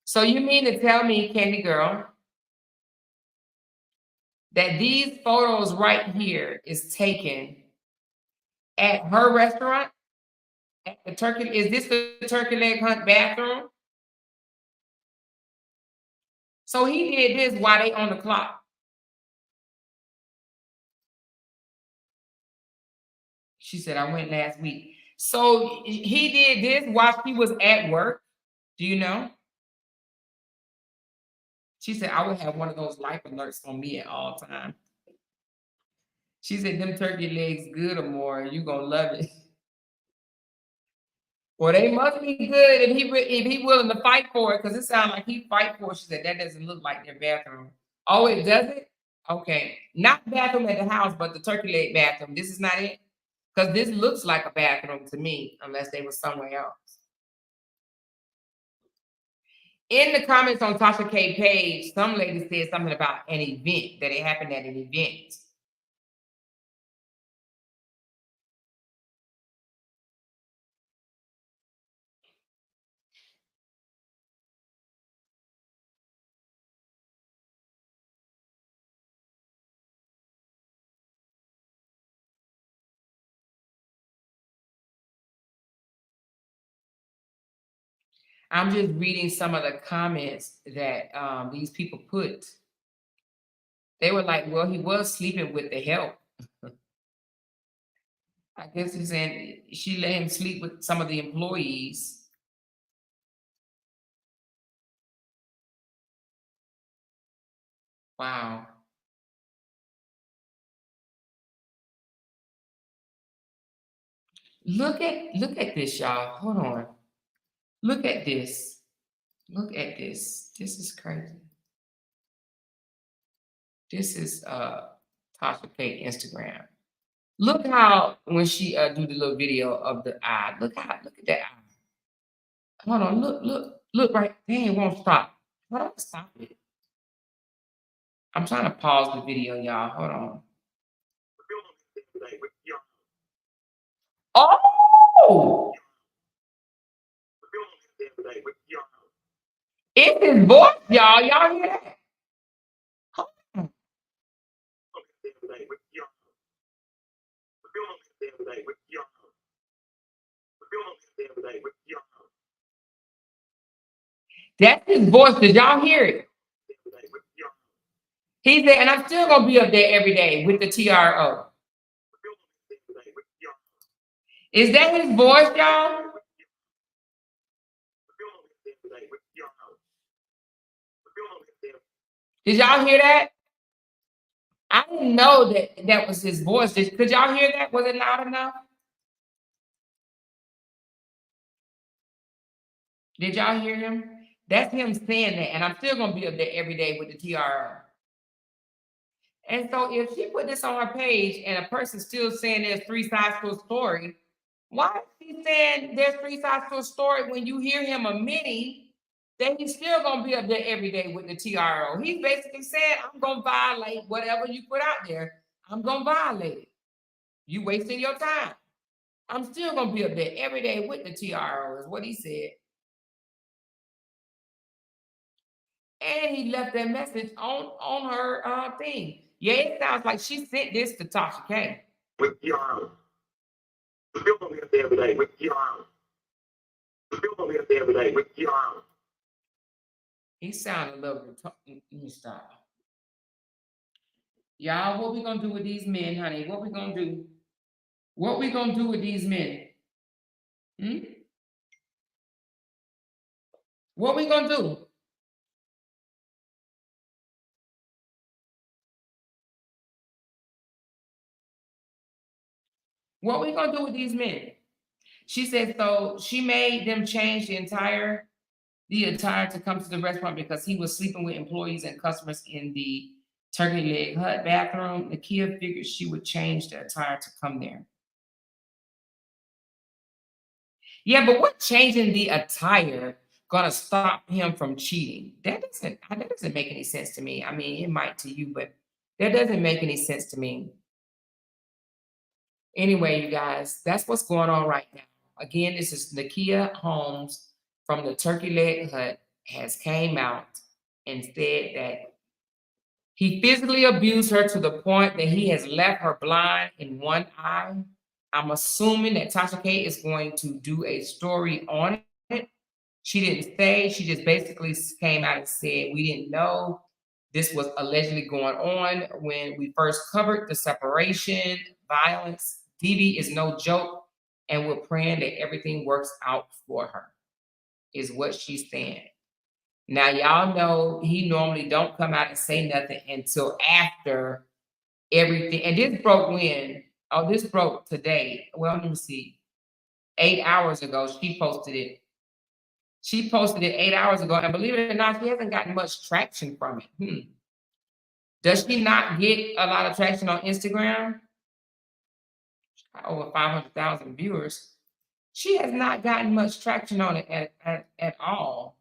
So you mean to tell me, Candy Girl, that these photos right here is taken at her restaurant, at the turkey. Is this the turkey leg hunt bathroom? So he did this while they on the clock. She said, I went last week. So he did this while she was at work. Do you know? She said, I would have one of those life alerts on me at all times. She said, them turkey legs good or more. You gonna love it. Well, they must be good if he willing to fight for it, because it sounds like he fight for it. She said that doesn't look like their bathroom. Oh, it doesn't? Okay. Not bathroom at the house, but the turkey leg bathroom. This is not it? Because this looks like a bathroom to me, unless they were somewhere else. In the comments on Tasha K page, some lady said something about an event, that it happened at an event. I'm just reading some of the comments that these people put. They were like, well, he was sleeping with the help. I guess he's saying she let him sleep with some of the employees. Wow. Look at this, y'all. Hold on. Look at this. Look at this. This is crazy. This is Tasha K Instagram. Look how when she do the little video of the eye. Look at that eye. Hold on, look right. They ain't won't stop. Hold on, stop it. I'm trying to pause the video, y'all. Hold on. Oh, it's his voice, y'all. Y'all hear that? Hold on. That's his voice. Did y'all hear it? He said, and I'm still gonna be up there every day with the TRO. Is that his voice, y'all? Did y'all hear that? I didn't know that that was his voice. Could y'all hear that? Was it loud enough? Did y'all hear him? That's him saying that, and I'm still gonna be up there every day with the TRO. And so if she put this on her page and a person's still saying there's three sides to a story, why is she saying there's three sides to a story when you hear him admitting that he's still gonna be up there every day with the TRO? He's basically saying, I'm gonna violate whatever you put out there. I'm gonna violate it. You wasting your time. I'm still gonna be up there every day with the TRO, is what he said. And he left that message on her thing. Yeah, it sounds like she sent this to Tasha K. With TRO. Still gonna be up there every day with TRO. Still gonna be up there every day with TRO. He sounded a little. Let me stop. Y'all, what we gonna do with these men, honey? What we gonna do? What we gonna do with these men? Hmm? What we gonna do? What we gonna do with these men? She said so she made them change the attire to come to the restaurant because he was sleeping with employees and customers in the turkey leg hut bathroom. Nakia figured she would change the attire to come there. Yeah, but what changing the attire gonna stop him from cheating? That doesn't make any sense to me. I mean, it might to you, but that doesn't make any sense to me. Anyway, you guys, that's what's going on right now. Again, this is Nakia Holmes from the Turkey Leg Hut has came out and said that He physically abused her to the point that he has left her blind in one eye. I'm assuming that Tasha K is going to do a story on it. She didn't say, she just basically came out and said, we didn't know this was allegedly going on when we first covered the separation, violence. Dee Dee is no joke, and we're praying that everything works out for her, is what she's saying. Now, y'all know he normally don't come out and say nothing until after everything. And this broke when? Oh, this broke today. Well, let me see. 8 hours ago, she posted it. She posted it 8 hours ago, and believe it or not, she hasn't gotten much traction from it. Does she not get a lot of traction on Instagram? Over 500,000 viewers. She has not gotten much traction on it at all.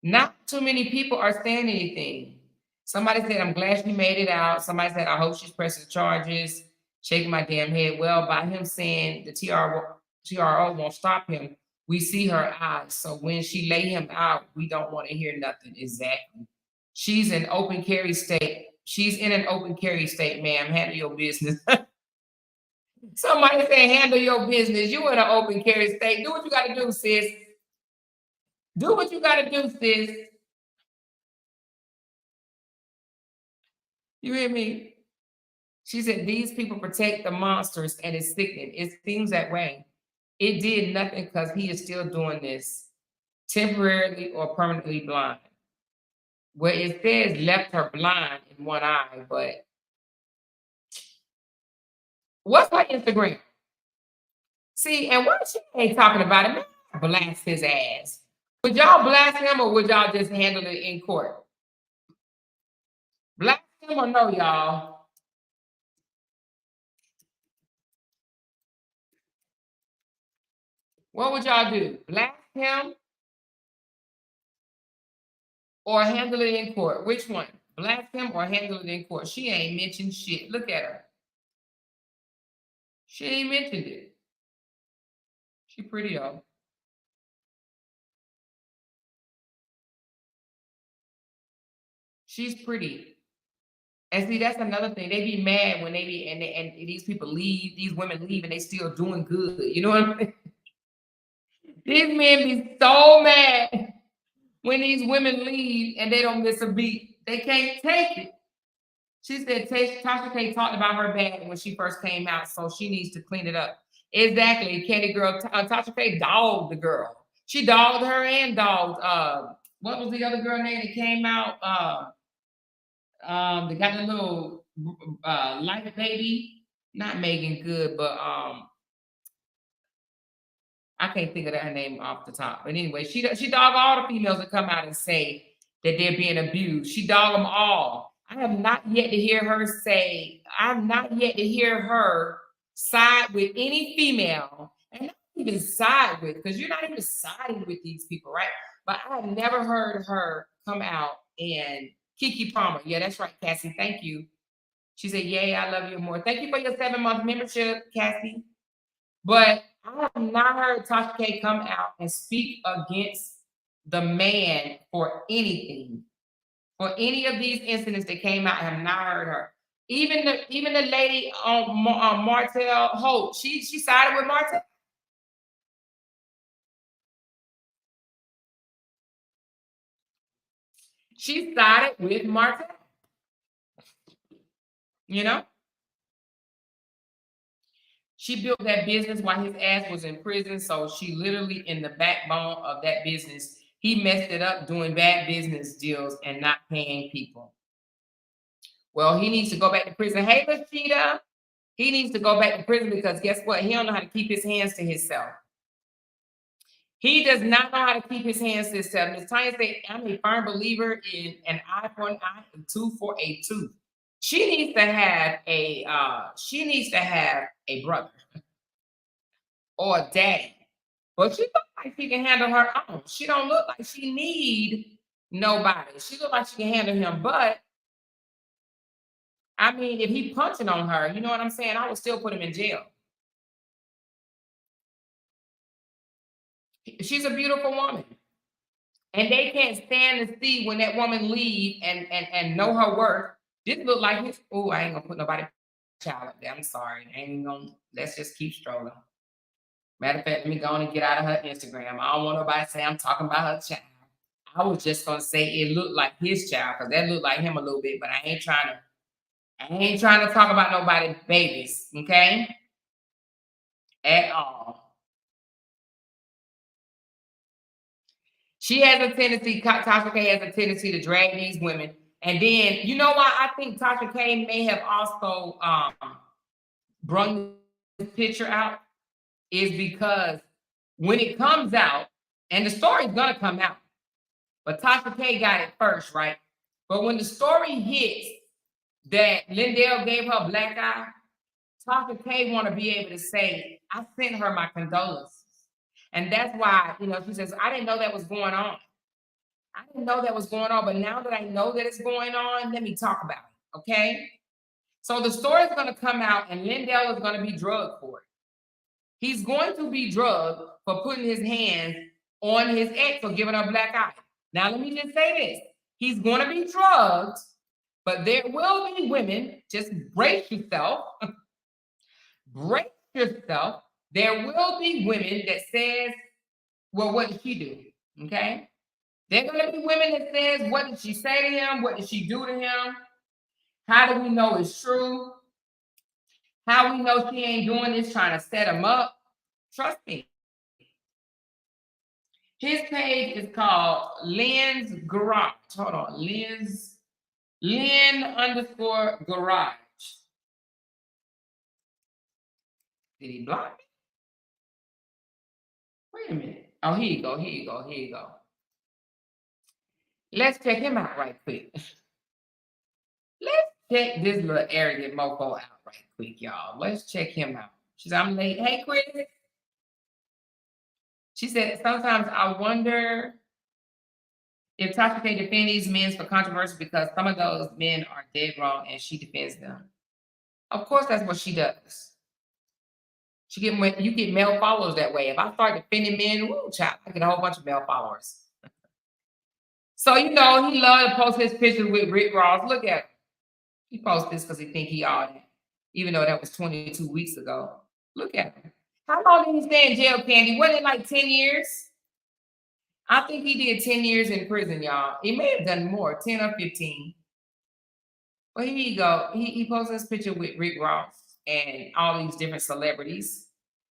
Not too many people are saying anything. Somebody said, I'm glad she made it out. Somebody said, I hope she's pressing charges, shaking my damn head. Well, by him saying the TRO won't stop him, we see her eyes. So when she lay him out, we don't want to hear nothing. Exactly. She's in open carry state. She's in an open carry state, ma'am. Handle your business. Somebody say, handle your business. You in an open carry state. Do what you got to do, sis. Do what you got to do, sis. You hear me? She said, these people protect the monsters, and it's sickening. It seems that way. It did nothing because he is still doing this temporarily or permanently blind. Well, it says left her blind in one eye, but what's her Instagram? See, and what she ain't talking about it, man, blast his ass. Would y'all blast him or would y'all just handle it in court? Blast him or no, y'all? What would y'all do? Blast him or handle it in court? Which one? Blast him or handle it in court? She ain't mentioned shit. Look at her. She ain't mentioned it. She pretty though. She's pretty. And see, that's another thing. They be mad when they be and these people leave, these women leave, and they still doing good. You know what I mean? These men be so mad when these women leave and they don't miss a beat. They can't take it. She said Tasha K talked about her bad when she first came out, so she needs to clean it up. Exactly. Candy Girl, Tasha K dogged the girl. She dogged her and dogged, what was the other girl name that came out? They got the little life baby. Not Megan Good, but I can't think of her name off the top. But anyway, she dog all the females that come out and say that they're being abused. She dog them all. I have not yet to hear her say. I've not yet to hear her side with any female, and not even side with, because you're not even siding with these people, right? But I have never heard her come out and Kiki Palmer. Yeah, that's right, Cassie. Thank you. She said, "Yay, I love you more." Thank you for your 7 month membership, Cassie. But I have not heard Tasha K come out and speak against the man for anything. For any of these incidents that came out, I have not heard her. Even the lady on Martell Holt, she sided with Martell. She sided with Martell. You know, she built that business while his ass was in prison. So she literally in the backbone of that business. He messed it up doing bad business deals and not paying people. Well, he needs to go back to prison. Hey, Lashida, he needs to go back to prison because guess what? He don't know how to keep his hands to himself. He does not know how to keep his hands to himself. Ms. Tanya said, I'm a firm believer in an eye for an eye and tooth for a tooth. She needs to have a brother or a daddy. But she look like she can handle her own. She don't look like she need nobody. She look like she can handle him. But I mean, if he punching on her, you know what I'm saying? I would still put him in jail. She's a beautiful woman. And they can't stand to see when that woman leave and know her worth. This look like his. Oh, I ain't gonna put nobody child up there. I'm sorry. I ain't even gonna. Let's just keep strolling. Matter of fact, let me go on and get out of her Instagram. I don't want nobody to say I'm talking about her child. I was just gonna say it looked like his child because that looked like him a little bit, but I ain't trying to. I ain't trying to talk about nobody's babies, okay? At all. She has a tendency, Tasha K has a tendency to drag these women. And then, you know why I think Tasha K may have also brung this picture out? Is because when it comes out, and the story's gonna come out, but Tasha K got it first, right? But when the story hits that Lindell gave her a black eye, Tasha K want to be able to say, I sent her my condolences. And that's why, she says, I didn't know that was going on. I didn't know that was going on, but now that I know that it's going on, let me talk about it, okay? So the story is going to come out, and Lindell is going to be drugged for it. He's going to be drugged for putting his hands on his ex or giving her a black eye. Now, let me just say this. He's going to be drugged, but there will be women, just brace yourself, brace yourself. There will be women that says, well, what did she do, okay? There are going to be women that says, what did she say to him? What did she do to him? How do we know it's true? How we know she ain't doing this trying to set him up? Trust me. His page is called Lynn's Garage. Hold on. Lynn_garage. Did he block me? Wait a minute. Oh, here you go. Let's check him out right quick. Let's check this little arrogant mofo out right quick, y'all. Let's check him out. She said, I'm late. Hey, Chris. She said, sometimes I wonder if Tasha K defend these men for controversy because some of those men are dead wrong and she defends them. Of course, that's what she does. You get male followers that way. If I start defending men, woo, child, I get a whole bunch of male followers. So, he loved to post his pictures with Rick Ross. Look at him. He posts this because he think he all that, even though that was 22 weeks ago. Look at him. How long did he stay in jail, Candy? Wasn't it like 10 years? I think he did 10 years in prison, y'all. He may have done more, 10 or 15. But here you go. He posted this picture with Rick Ross and all these different celebrities.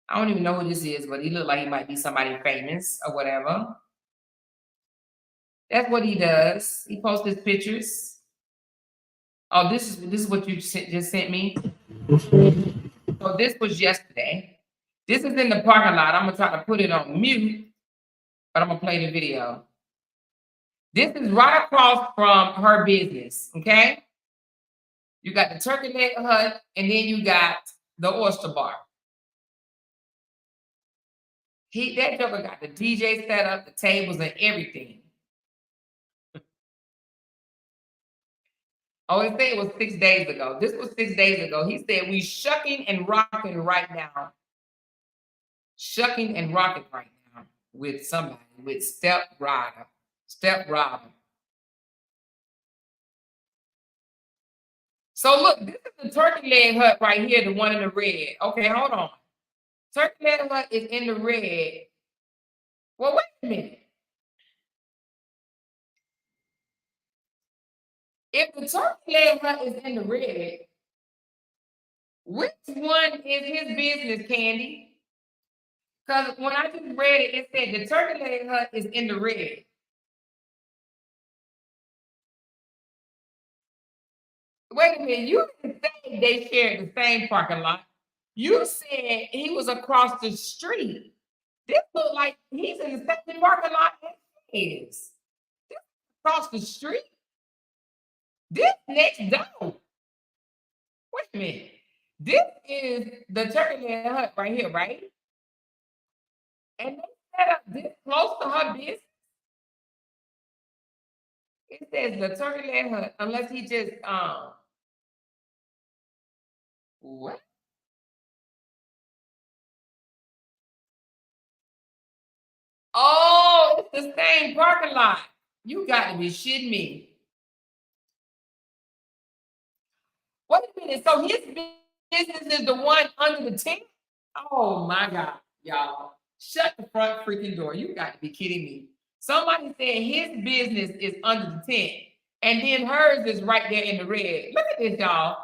I don't even know who this is, but he looked like he might be somebody famous or whatever. That's what he does. He posts his pictures. Oh, this is what you just sent me. So this was yesterday. This is in the parking lot. I'm gonna try to put it on mute, but I'm gonna play the video. This is right across from her business, okay? You got the turkey leg hut, and then you got the oyster bar. That joker got the DJ set up, the tables, and everything. Oh, he said it was 6 days ago. This was 6 days ago. He said we shucking and rocking right now. Shucking and rocking right now with somebody, with Step Rider. So look, this is the turkey leg hut right here, the one in the red. Okay, hold on. Turkey leg hut is in the red. Well, wait a minute. If the turkey leg hut is in the red, which one is his business, Candy? Because when I just read it, it said the turkey leg hut is in the red. Wait a minute, you didn't say they shared the same parking lot. You said he was across the street. This look like he's in the same parking lot as he is. This across the street. This next door. Wait a minute. This is the turkey leg hut right here, right? And they set up this close to her business. It says the turkey leg hut, unless he just what? the same parking lot. You got to be shitting me. Wait a minute. So his business is the one under the tent? Oh my God, y'all. Shut the front freaking door. You got to be kidding me. Somebody said his business is under the tent, and then hers is right there in the red. Look at this, y'all.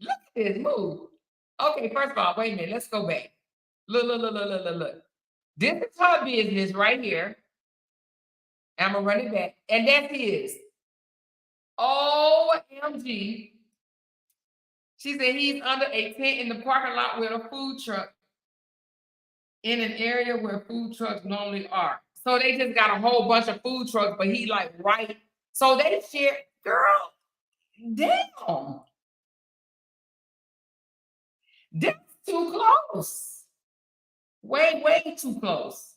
Look at this move. Okay, first of all, wait a minute. Let's go back. Look. This is her business right here. I'm going to run it back. And that's his. OMG. She said he's under a tent in the parking lot with a food truck in an area where food trucks normally are. So they just got a whole bunch of food trucks, but he like right. So they share, girl, damn. That's too close. Way too close.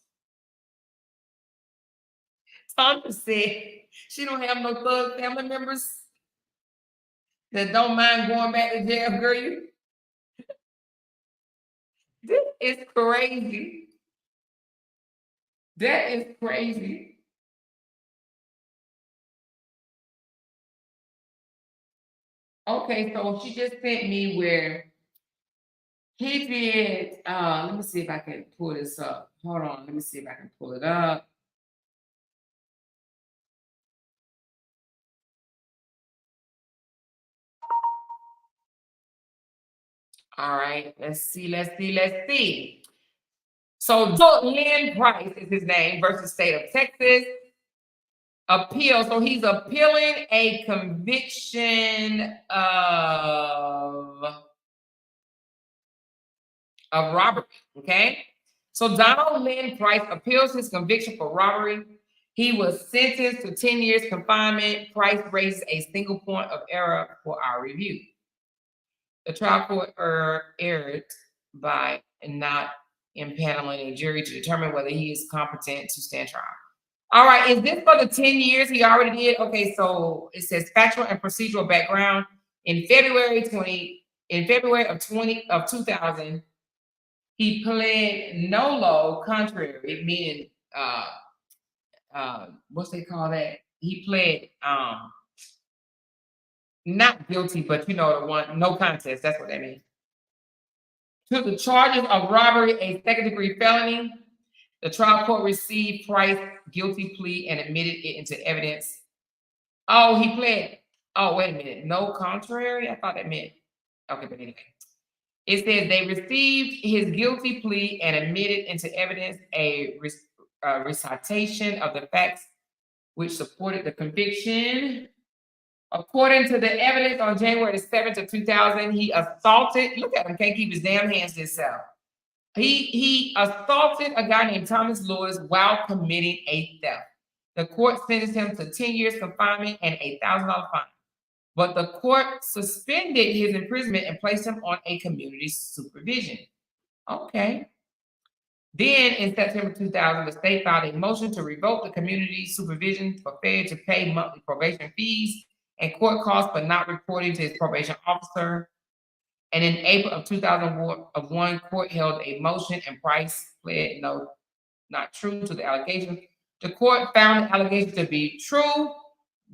Tanya said she don't have no thug family members that don't mind going back to jail, girl. This is crazy. That is crazy. Okay, so she just sent me where he did. Let me see if I can pull this up. Hold on, let me see if I can pull it up. All right, let's see. So Lynn Price is his name versus state of Texas. Appeal. So he's appealing a conviction of robbery. Okay. So Donald Lynn Price appeals his conviction for robbery. He was sentenced to 10 years confinement. Price raises a single point of error for our review. The trial court erred by not impaneling a jury to determine whether he is competent to stand trial. All right, is this for the 10 years he already did? Okay, so it says factual and procedural background. In February of 2000, he pled nolo contrary, meaning what's they call that? He pled not guilty, but you know the one, no contest. That's what that means. To the charges of robbery, a second-degree felony. The trial court received Price's guilty plea and admitted it into evidence. Oh, he pled. Oh, wait a minute. No contrary? I thought that meant. Okay, but anyway. It says they received his guilty plea and admitted into evidence a recitation of the facts which supported the conviction. According to the evidence on January the 7th of 2000, he assaulted. Look at him, can't keep his damn hands to himself. He assaulted a guy named Thomas Lewis while committing a theft. The court sentenced him to 10 years confinement and a $1,000 fine. But the court suspended his imprisonment and placed him on a community supervision. Okay. Then in September 2000, the state filed a motion to revoke the community supervision for failure to pay monthly probation fees and court costs for not reporting to his probation officer. And in April of 2001, court held a motion and Price pled no, not true to the allegation. The court found the allegation to be true,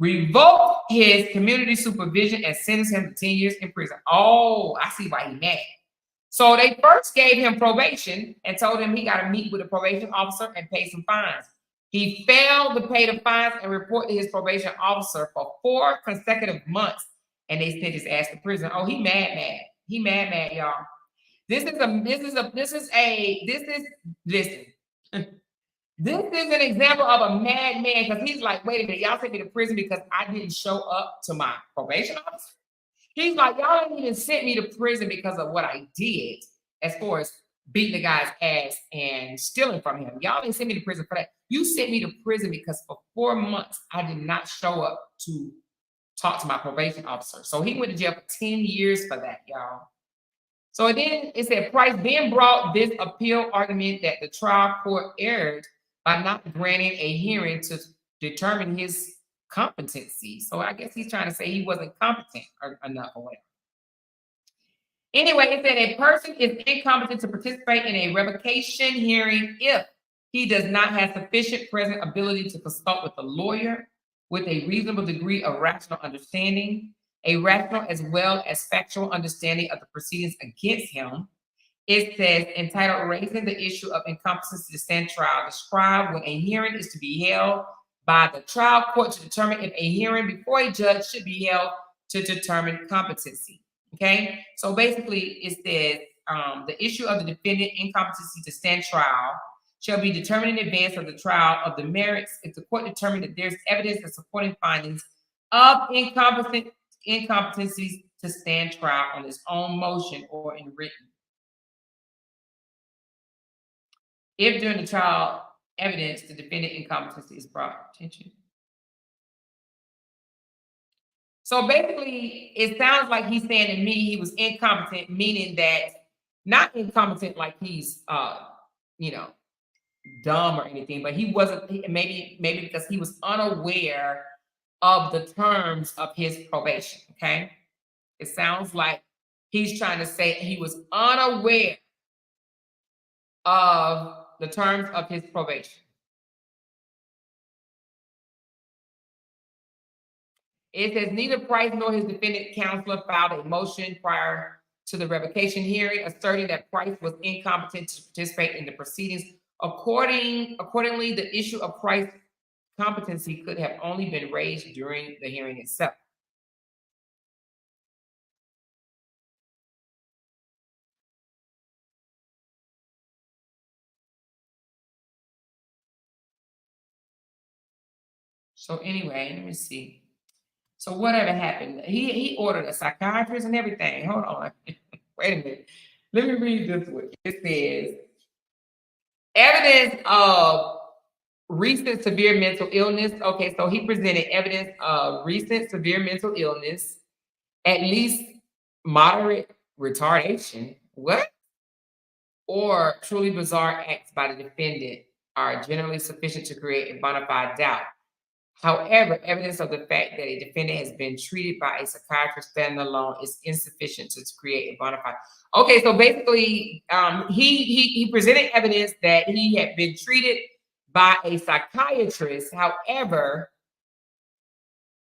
revoked his community supervision, and sentenced him to 10 years in prison. Oh, I see why he's mad. So they first gave him probation and told him he got to meet with a probation officer and pay some fines. He failed to pay the fines and report to his probation officer for 4 consecutive months, and they sent his ass to prison. Oh, he mad. He mad, y'all. Listen. This is an example of a madman because he's like, wait a minute, y'all sent me to prison because I didn't show up to my probation officer. He's like, y'all didn't even sent me to prison because of what I did as far as beating the guy's ass and stealing from him. Y'all didn't send me to prison for that. You sent me to prison because for 4 months, I did not show up to talk to my probation officer. So he went to jail for 10 years for that, y'all. So then it said Price then brought this appeal argument that the trial court erred by not granting a hearing to determine his competency. So I guess he's trying to say he wasn't competent enough or whatever. Anyway, it said a person is incompetent to participate in a revocation hearing if He does not have sufficient present ability to consult with a lawyer with a reasonable degree of rational understanding, a rational as well as factual understanding of the proceedings against him. It says, entitled Raising the Issue of Incompetency to Stand Trial, describe when a hearing is to be held by the trial court to determine if a hearing before a judge should be held to determine competency. Okay, so basically it says the issue of the defendant incompetency to stand trial shall be determined in advance of the trial of the merits if the court determined that there's evidence and supporting findings of incompetencies to stand trial on its own motion or in written. If during the trial evidence the defendant incompetency is brought to attention. So basically, it sounds like he's saying to me he was incompetent, meaning that not incompetent like he's you know, dumb or anything, but he wasn't maybe because he was unaware of the terms of his probation. Okay. It sounds like he's trying to say he was unaware of the terms of his probation. It says neither Price nor his defendant counselor filed a motion prior to the revocation hearing, asserting that Price was incompetent to participate in the proceedings. Accordingly, the issue of Price's competency could have only been raised during the hearing itself. So anyway, let me see. So whatever happened, he ordered a psychiatrist and everything. Hold on. Wait a minute. Let me read this one. It says, evidence of recent severe mental illness. Okay, so he presented evidence of recent severe mental illness, at least moderate retardation. What? Or truly bizarre acts by the defendant are generally sufficient to create a bona fide doubt. However, evidence of the fact that a defendant has been treated by a psychiatrist standing alone is insufficient to create a bona fide. Okay, so basically, he presented evidence that he had been treated by a psychiatrist. However,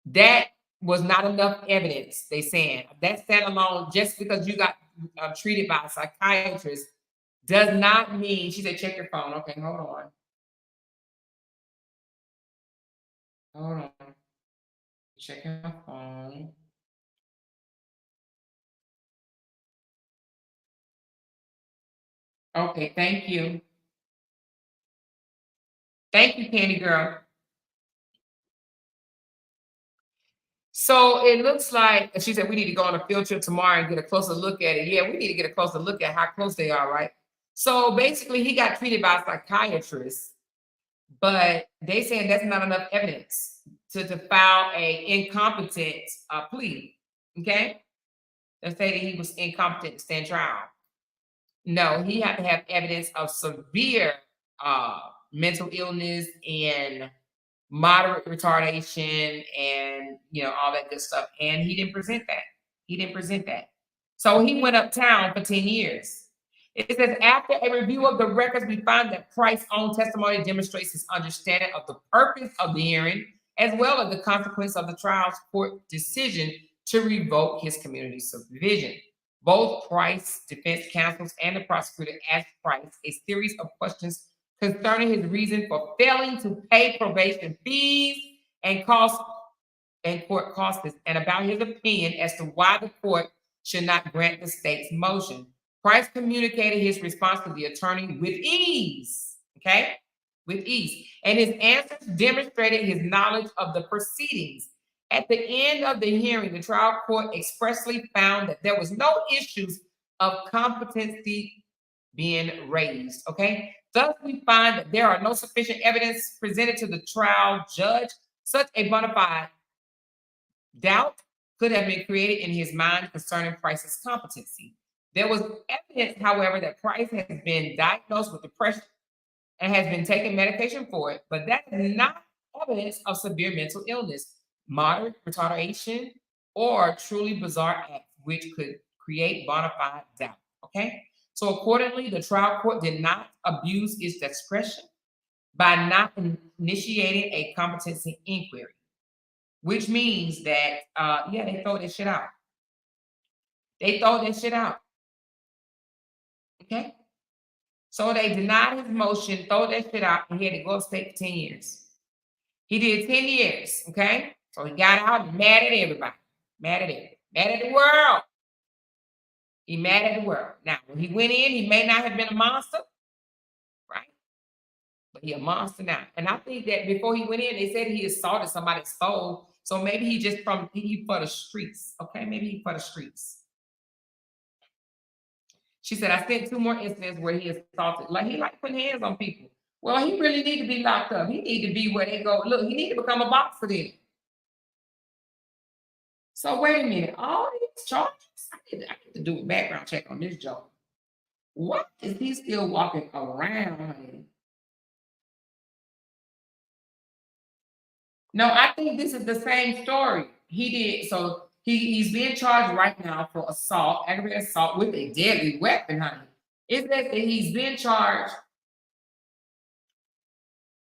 that was not enough evidence. They saying that stand alone, just because you got treated by a psychiatrist, does not mean. She said, check your phone. Okay, hold on. Hold on. Check your phone. Okay, thank you. Thank you, Candy Girl. So it looks like she said we need to go on a field trip tomorrow and get a closer look at it. Yeah, we need to get a closer look at how close they are, right? So basically, he got treated by a psychiatrist, but they saying that's not enough evidence to file a incompetent plea. Okay, they say that he was incompetent to stand trial. No, he had to have evidence of severe mental illness and moderate retardation and all that good stuff. And he didn't present that. He didn't present that. So he went uptown for 10 years. It says, after a review of the records, we find that Price's own testimony demonstrates his understanding of the purpose of the hearing, as well as the consequence of the trial court decision to revoke his community supervision. Both Price defense counsels and the prosecutor asked Price a series of questions concerning his reason for failing to pay probation fees and court costs, and about his opinion as to why the court should not grant the state's motion. Price communicated his response to the attorney with ease, okay? With ease. And his answers demonstrated his knowledge of the proceedings. At the end of the hearing, the trial court expressly found that there was no issues of competency being raised, okay? Thus, we find that there are no sufficient evidence presented to the trial judge. Such a bona fide doubt could have been created in his mind concerning Price's competency. There was evidence, however, that Price has been diagnosed with depression and has been taking medication for it, but that is not evidence of severe mental illness, moderate retardation, or truly bizarre acts, which could create bona fide doubt, okay? So accordingly, the trial court did not abuse its discretion by not initiating a competency inquiry, which means that, yeah, they throw that shit out. They throw that shit out. Okay. So they denied his motion, throw that shit out, and he had to go upstate for 10 years. He did 10 years. Okay. So he got out and mad at everybody. Mad at everybody. Mad at the world. He mad at the world. Now, when he went in, he may not have been a monster, right? But he a monster now. And I think that before he went in, they said he assaulted somebody's soul. So maybe he just he for the streets. Okay, maybe he for the streets. She said, I sent 2 more incidents where he assaulted. Like he like putting hands on people. Well, he really need to be locked up. He need to be where they go. Look, he need to become a boxer then. So wait a minute. All these charges, I need to do a background check on this joke. What is he still walking around? No, I think this is the same story. He did so he's being charged right now for assault, aggravated assault with a deadly weapon, honey. It says that he's being charged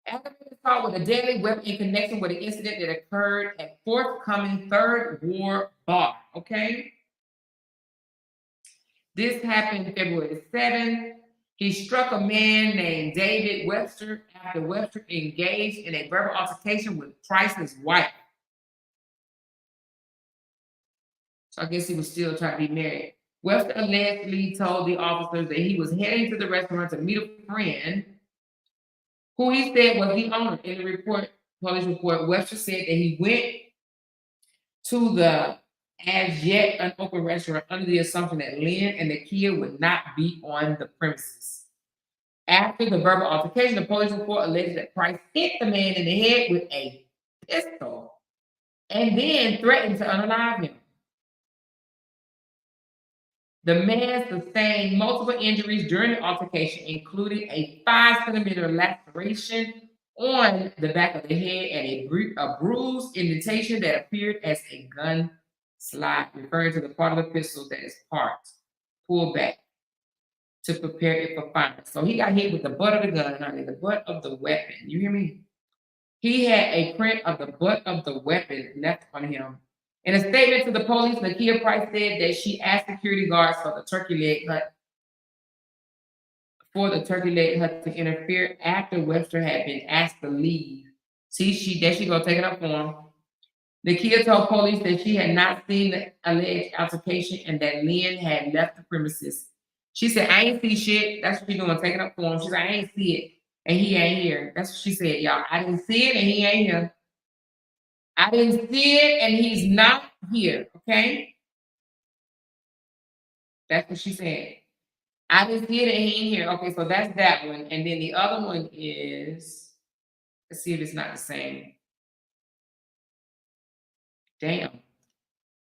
aggravated assault with a deadly weapon in connection with an incident that occurred at forthcoming Third Ward Bar. Okay. This happened February 7th. He struck a man named David Webster after Webster engaged in a verbal altercation with Price's wife. So I guess he was still trying to be married. Webster allegedly told the officers that he was heading to the restaurant to meet a friend who he said was the owner. In the report, police report, Webster said that he went to the as yet unopened restaurant under the assumption that Lynn and Nakia would not be on the premises. After the verbal altercation, the police report alleged that Price hit the man in the head with a pistol and then threatened to unalive him. The man sustained multiple injuries during the altercation, including a 5-centimeter laceration on the back of the head and a bruised indentation that appeared as a gun slide, referring to the part of the pistol that is pulled back to prepare it for firing. So he got hit with the butt of the gun, honey, the butt of the weapon. You hear me? He had a print of the butt of the weapon left on him. In a statement to the police, Nakia Price said that she asked security guards for the turkey leg hut to interfere after Webster had been asked to leave. See, there she go taking up for him. Nakia told police that she had not seen the alleged altercation and that Lynn had left the premises. She said, I ain't see shit. That's what she's doing, taking up for him. She said, I ain't see it, and he ain't here. That's what she said, y'all. I didn't see it, and he ain't here. I didn't see it, and he's not here, okay? That's what she said. I didn't see it, and he ain't here. Okay, so that's that one. And then the other one is, let's see if it's not the same. Damn.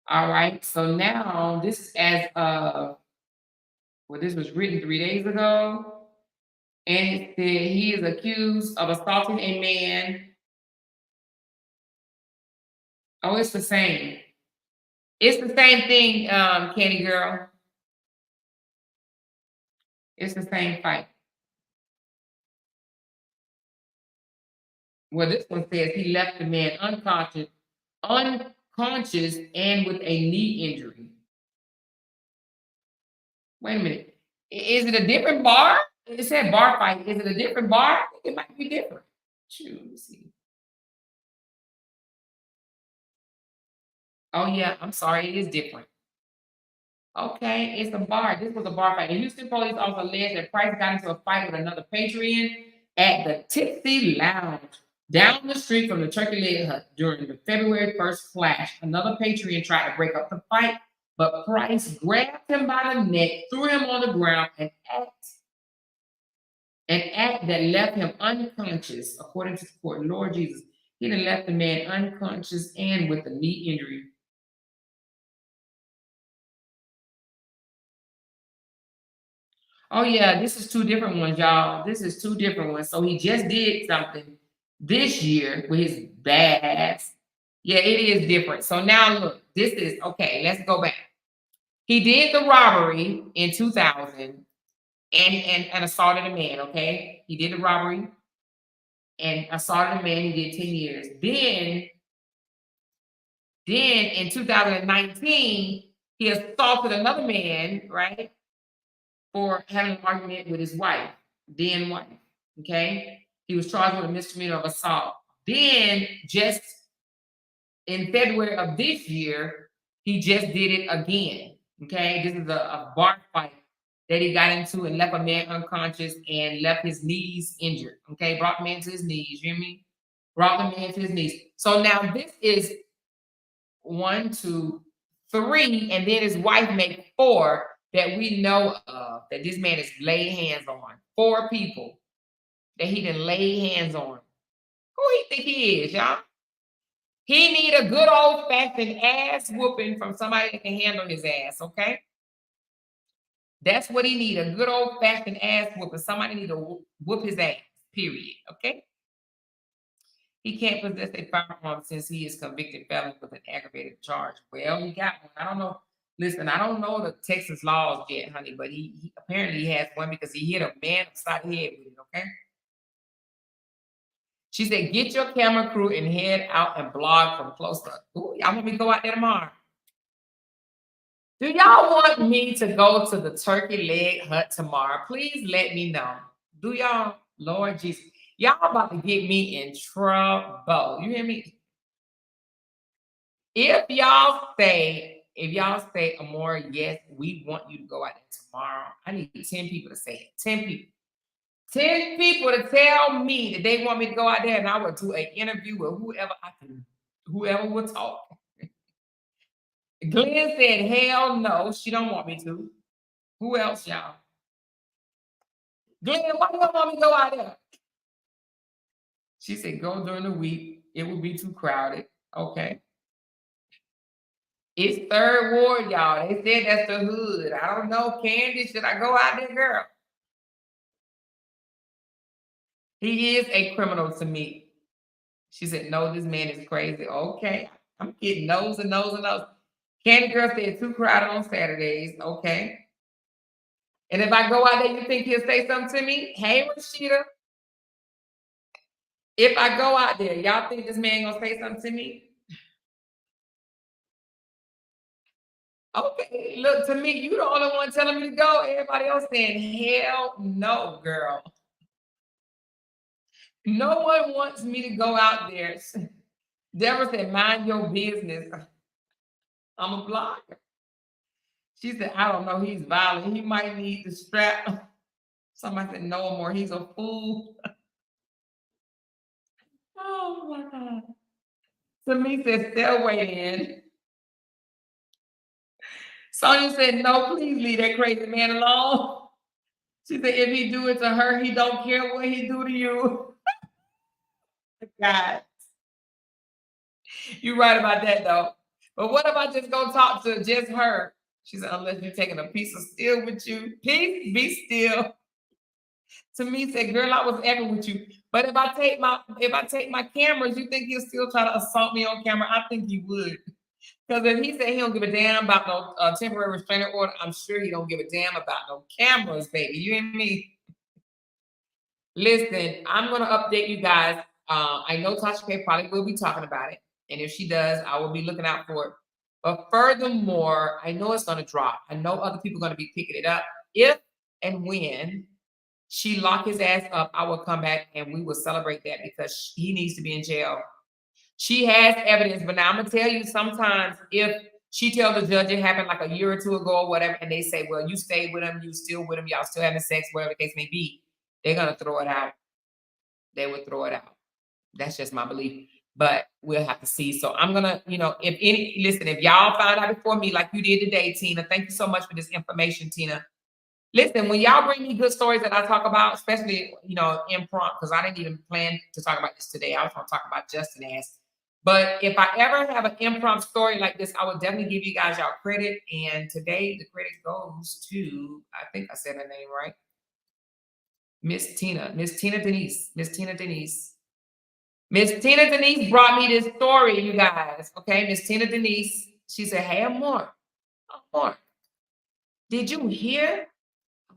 All right, so now this is as of, well, this was written 3 days ago. And it said he is accused of assaulting a man. Oh, it's the same. It's the same thing, Candy Girl. It's the same fight. Well, this one says he left the man unconscious and with a knee injury. Wait a minute. Is it a different bar? It said bar fight. Is it a different bar? It might be different. Choose. Oh, yeah. I'm sorry. It is different. Okay, it's a bar. This was a bar fight. The Houston police also alleged that Price got into a fight with another patron at the Tipsy Lounge down the street from the Turkey Leg Hut during the February 1st clash. Another patron tried to break up the fight, but Price grabbed him by the neck, threw him on the ground, and an act that left him unconscious, according to the court. Lord Jesus, he done left the man unconscious and with a knee injury. Oh yeah, this is 2 different ones, y'all. This is 2 different ones. So he just did something this year with his bad ass. Yeah, it is different. So now look, this is okay. Let's go back. He did the robbery in 2000 and assaulted a man. Okay, he did the robbery. and assaulted a man. He did 10 years. Then in 2019, he assaulted another man, right, for having an argument with his wife, then wife. Okay. He was charged with a misdemeanor of assault. Then, just in February of this year, he just did it again. Okay. This is a bar fight that he got into and left a man unconscious and left his knees injured. Okay. Brought the man to his knees. You hear me? Brought the man to his knees. So now this is 1, 2, 3, and then his wife made 4 that we know of that this man has laid hands on. 4 people that he done laid hands on. Who he think he is, y'all? He need a good old fashioned ass whooping from somebody that can handle his ass, okay? That's what he need, a good old fashioned ass whooping. Somebody need to whoop his ass, period, okay? He can't possess a firearm since he is convicted felon with an aggravated charge. Well, he got one. I don't know. Listen, I don't know the Texas laws yet, honey, but he apparently has one because he hit a man upside the head with it, okay? She said, get your camera crew and head out and blog from close up. Ooh, y'all want me to go out there tomorrow? Do y'all want me to go to the turkey leg hut tomorrow? Please let me know. Do y'all? Lord Jesus. Y'all about to get me in trouble. You hear me? If y'all say, Amore, yes, we want you to go out there tomorrow. I need 10 people to say it. 10 people. 10 people to tell me that they want me to go out there and I will do an interview with whoever will talk. Glenn said, hell no, she don't want me to. Who else, y'all? Glenn, why do you want me to go out there? She said, go during the week. It will be too crowded. Okay. It's Third Ward, y'all. They said that's the hood. I don't know, Candy. Should I go out there, girl? He is a criminal to me. She said, no, this man is crazy. Okay. I'm getting no's and no's and no's. Candy Girl said too crowded on Saturdays. Okay. And if I go out there, you think he'll say something to me? Hey, Rashida. If I go out there, y'all think this man gonna say something to me? Okay, look, to me, you the only one telling me to go. Everybody else saying, hell no, girl. No one wants me to go out there. Deborah said, mind your business. I'm a blogger. She said, I don't know, he's violent. He might need the strap. Somebody said, no more, he's a fool. Oh my God. Sami said, still waiting. Sonia said, no, please leave that crazy man alone. She said, if he do it to her, he don't care what he do to you. God. You're right about that, though. But what if I just go talk to just her? She said, unless you're taking a piece of steel with you. Peace, be still. To me, said, girl, I was ever with you. But if I take my cameras, you think he'll still try to assault me on camera? I think he would. Because if he said he don't give a damn about no temporary restraining order, I'm sure he don't give a damn about no cameras, baby. You hear me? Listen, I'm gonna update you guys. I know Tasha K probably will be talking about it, and if she does, I will be looking out for it. But furthermore, I know it's gonna drop. I know other people are gonna be picking it up. If and when she lock his ass up, I will come back and we will celebrate that because he needs to be in jail. She has evidence, but now I'm gonna tell you, sometimes if she tells the judge it happened like a year or two ago or whatever, and they say, well, you stayed with him, you still with him, y'all still having sex, whatever the case may be, they're gonna throw it out. They would throw it out. That's just my belief. But we'll have to see. So I'm gonna, if y'all find out before me, like you did today, Tina, thank you so much for this information, Tina. Listen, when y'all bring me good stories that I talk about, especially, impromptu, because I didn't even plan to talk about this today. I was gonna talk about Justin ass. But if I ever have an impromptu story like this, I will definitely give you guys y'all credit. And today the credit goes to, I think I said her name right, Miss Tina Denise. Miss Tina Denise brought me this story, you guys. Okay, Miss Tina Denise. She said, hey, Amore, did you hear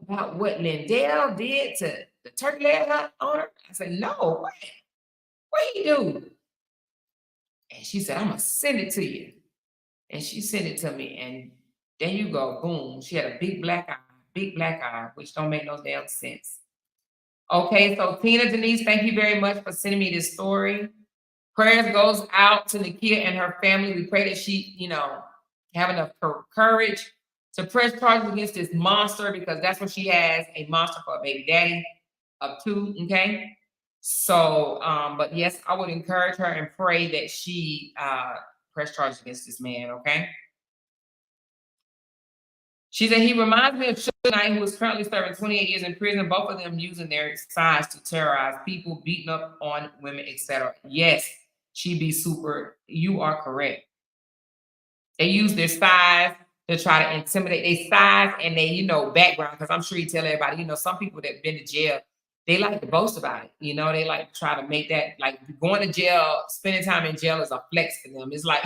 about what Lindell did to the turkey leg owner? I said, no, what? What he do? And she said, I'm gonna send it to you. And she sent it to me. And there you go. Boom. She had a big black eye, which don't make no damn sense. Okay, so Tina Denise, thank you very much for sending me this story. Prayers goes out to Nakia and her family. We pray that she, have enough courage to press charges against this monster, because that's what she has, a monster for a baby daddy of two. Okay. So, but yes, I would encourage her and pray that she press charges against this man. Okay. She said he reminds me of Suge Knight, who is currently serving 28 years in prison. Both of them using their size to terrorize people, beating up on women, etc. Yes, she be super. You are correct. They use their size to try to intimidate. Their size and they, background. Because I'm sure you tell everybody, some people that've been to jail, they like to boast about it. They like to try to make that, like, going to jail, spending time in jail is a flex for them. It's like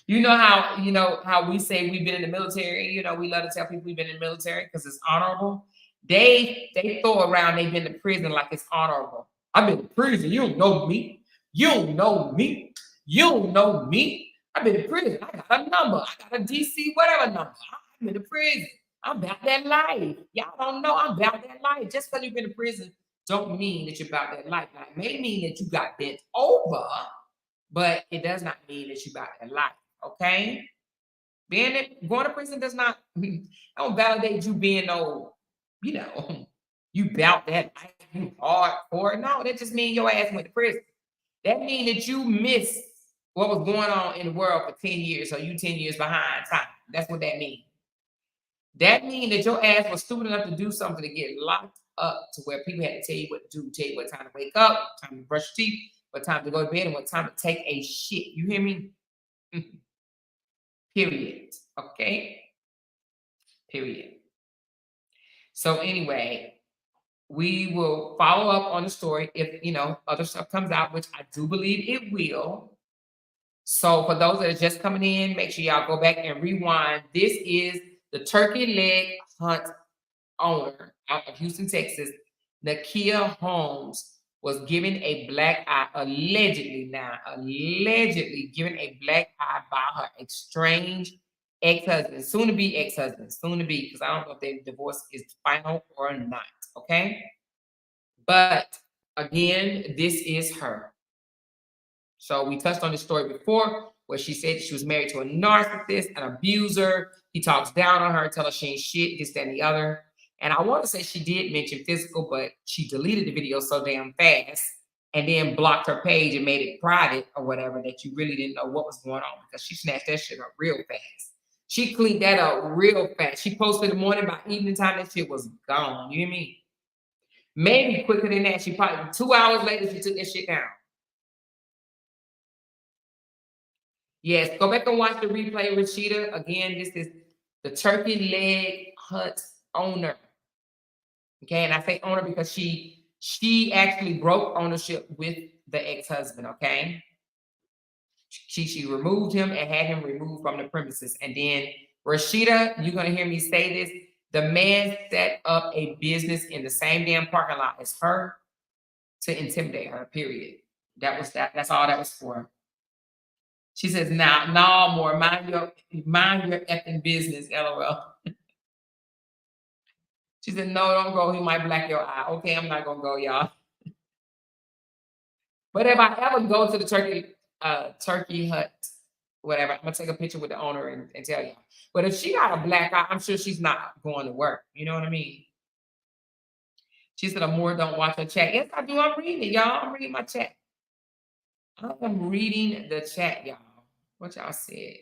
how we say we've been in the military. We love to tell people we've been in the military because it's honorable. They throw around they've been to prison like it's honorable. I've been to prison. You don't know me. You don't know me. You don't know me. I've been to prison. I got a number. I got a DC whatever number. I've been to prison. I'm about that life. Y'all don't know I'm about that life. Just because you've been to prison don't mean that you're about that life. Now, it may mean that you got bent over, but it does not mean that you about that life. Okay, going to prison does not don't validate you being you bout that life, you hard for it. No, that just means your ass went to prison. That means that you missed what was going on in the world for 10 years, so you 10 years behind time. That's what that means. That means that your ass was stupid enough to do something to get locked up to where people had to tell you what to do, tell you what time to wake up, time to brush your teeth, what time to go to bed, and what time to take a shit. You hear me? Period. Okay. Period. So anyway, we will follow up on the story if other stuff comes out, which I do believe it will. So for those that are just coming in, make sure y'all go back and rewind. This is the turkey leg hunt owner out of Houston, Texas. Nakia Holmes was given a black eye, allegedly given a black eye by her estranged ex-husband, soon to be ex-husband, because I don't know if their divorce is final or not. Okay. But again, this is her. So we touched on this story before where she said she was married to a narcissist, an abuser. He talks down on her, tell her she ain't shit, this, that, and the other. And I want to say she did mention physical, but she deleted the video so damn fast and then blocked her page and made it private or whatever that you really didn't know what was going on, because she snatched that shit up real fast. She cleaned that up real fast. She posted in the morning, by evening time, that shit was gone. You hear me? Maybe quicker than that. She probably 2 hours later, she took that shit down. Yes, go back and watch the replay, Rashida. Again, this is the turkey leg hunt owner. Okay, and I say owner because she actually broke ownership with the ex-husband. Okay, she removed him and had him removed from the premises. And then Rashida, you're gonna hear me say this: the man set up a business in the same damn parking lot as her to intimidate her. Period. That was that. That's all that was for. She says, "Now, no more. Mind your effing business." LOL. She said, "No, don't go. He might black your eye." Okay, I'm not gonna go, y'all. But if I ever go to the turkey hut, whatever, I'm gonna take a picture with the owner and tell y'all. But if she got a black eye, I'm sure she's not going to work. You know what I mean? She said, "Amore, don't watch her chat." Yes, I do. I'm reading it, y'all. I'm reading my chat. I am reading the chat, y'all. What y'all said?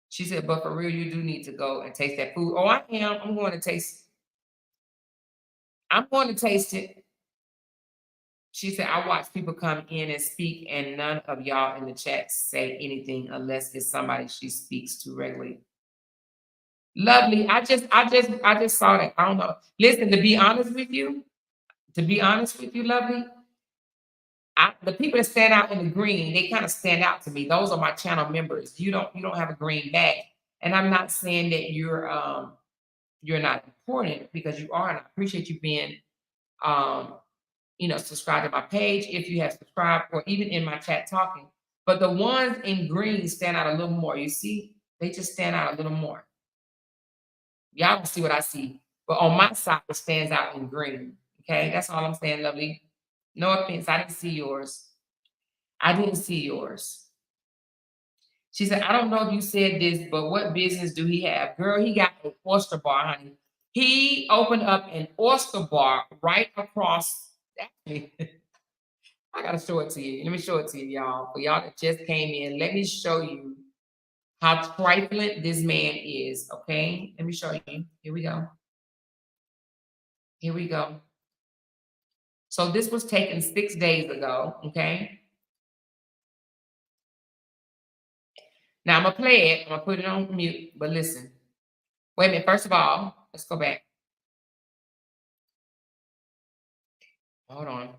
She said, "But for real, you do need to go and taste that food." Oh, I am. I'm going to taste. I'm going to taste it. She said, "I watch people come in and speak, and none of y'all in the chat say anything unless it's somebody she speaks to regularly." Lovely. I just saw that. I don't know. Listen, to be honest with you, Lovely, the people that stand out in the green, they kind of stand out to me. Those are my channel members. You don't have a green badge, and I'm not saying that you're not important, because you are, and I appreciate you being subscribe to my page if you have subscribed, or even in my chat talking. But the ones in green stand out a little more. You see, they just stand out a little more. Y'all don't see what I see, but on my side, it stands out in green. Okay, that's all I'm saying, lovely. No offense, I didn't see yours. I didn't see yours. She said, I don't know if you said this, but what business do he have? Girl, he got an oyster bar, honey. He opened up an oyster bar right across. I gotta show it to you. Let me show it to you, y'all. For y'all that just came in, let me show you how trifling this man is. Okay, let me show you. Here we go. Here we go. So this was taken 6 days ago. Okay. Now I'm gonna play it. I'm gonna put it on mute. But listen. Wait a minute. First of all, let's go back. Hold on.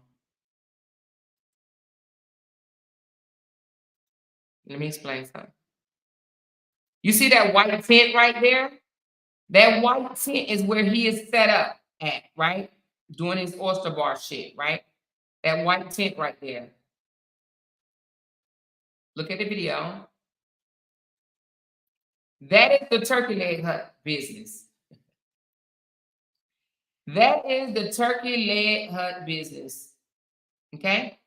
Let me explain something. You see that white tent right there? That white tent is where he is set up at, right? Doing his oyster bar shit, right? That white tent right there. Look at the video. That is the turkey leg hut business. That is the turkey leg hut business. Okay?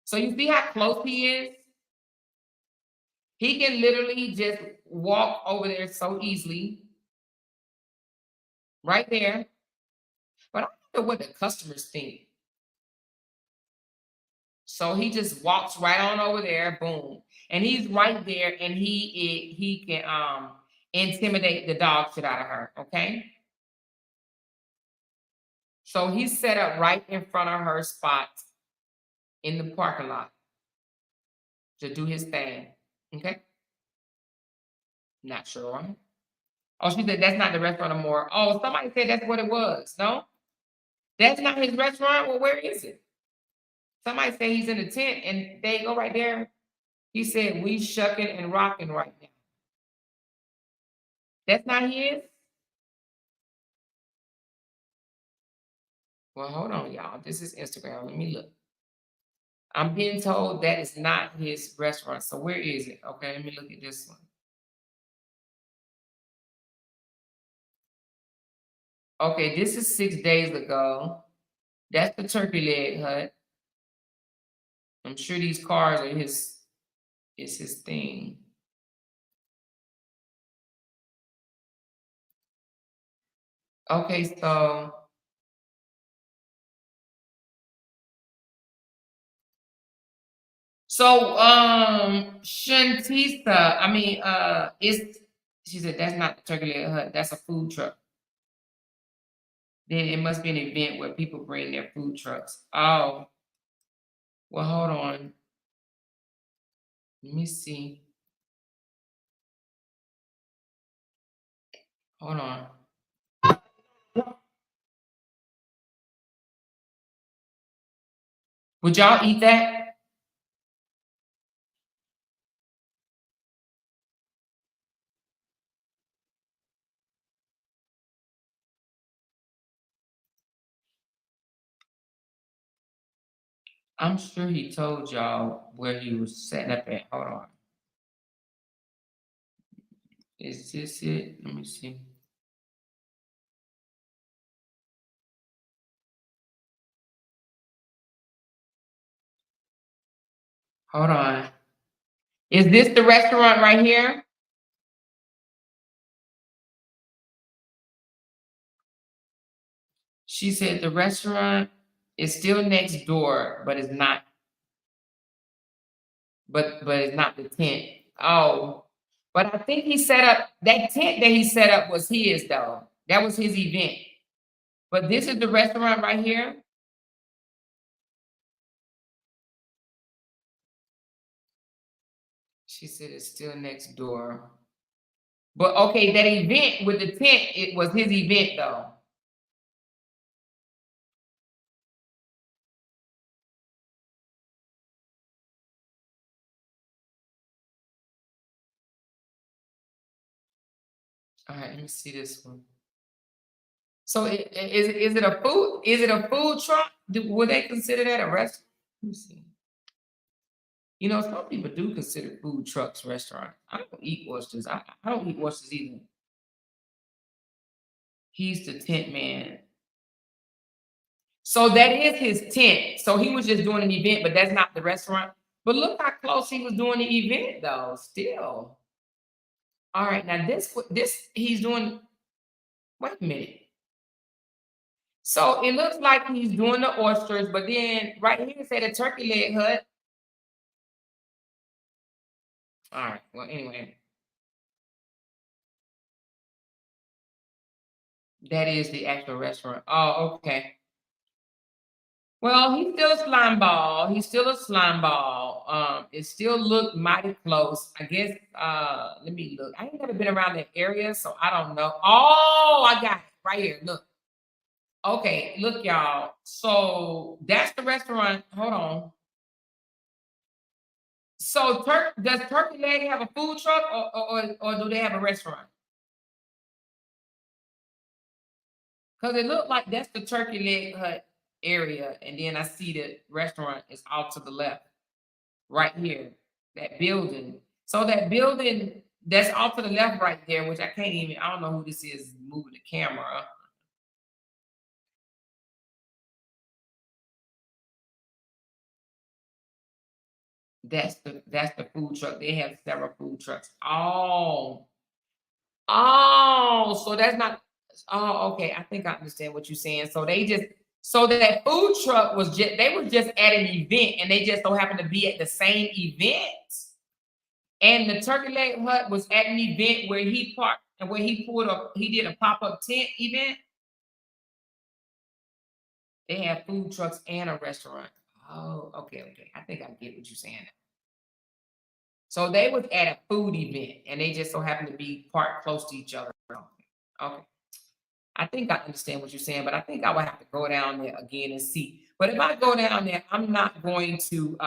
So you see how close he is? He can literally just walk over there so easily. Right there. But I wonder what the customers think. So he just walks right on over there, boom. And he's right there, and he can intimidate the dog shit out of her. Okay. So he's set up right in front of her spot in the parking lot to do his thing. Okay. Not sure. Oh, she said that's not the restaurant anymore. Oh, somebody said that's what it was. No, that's not his restaurant. Well, where is it? Somebody said he's in the tent, and they go right there. He said we shucking and rocking right now. That's not his. Well, hold on, y'all. This is Instagram. Let me look. I'm being told that is not his restaurant. So where is it? Okay, let me look at this one. Okay, this is 6 days ago. That's the turkey leg hut. I'm sure these cars are his thing. Okay, Shantisa, I mean, she said that's not the turkey leg hut, that's a food truck. Then it must be an event where people bring their food trucks. Oh, well, hold on. Let me see. Hold on. Would y'all eat that? I'm sure he told y'all where he was setting up at. Hold on. Is this it? Let me see. Hold on. Is this the restaurant right here? She said the restaurant is still next door, but it's not. But it's not the tent. Oh, but I think he set up that tent that he set up was his though. That was his event. But this is the restaurant right here. She said it's still next door. But okay, that event with the tent, it was his event though. All right, let me see this one. So is it a food? Is it a food truck? Would they consider that a restaurant? Let me see. You know, some people do consider food trucks restaurants. I don't eat oysters. I don't eat oysters either. He's the tent man. So that is his tent. So he was just doing an event, but that's not the restaurant. But look how close he was doing the event, though. Still. All right, now this he's doing. Wait a minute. So it looks like he's doing the oysters, but then right here it said a turkey leg hut. All right. Well, anyway, that is the actual restaurant. Oh, okay. Well, he's still a slime ball. He's still a slime ball. It still looked mighty close. I guess let me look. I ain't never been around that area, so I don't know. Oh, I got it right here. Look. Okay, look, y'all. So that's the restaurant. Hold on. So does Turkey Leg have a food truck or do they have a restaurant? Because it looked like that's the Turkey Leg Hut area, and then I see the restaurant is off to the left, right here, that building. So that building that's off to the left right there, which I can't even, I don't know who this is moving the camera. That's the food truck. They have several food trucks. So that's not. Oh, okay. I think I understand what you're saying. So they just so that food truck was just they were just at an event and they just so happened to be at the same event. And the Turkey Leg Hut was at an event where he parked and where he did a pop-up tent event. They have food trucks and a restaurant. Oh, okay. I think I get what you're saying. So they was at a food event and they just so happened to be parked close to each other. Okay. I think I understand what you're saying, but I think I would have to go down there again and see. But if I go down there, I'm not going to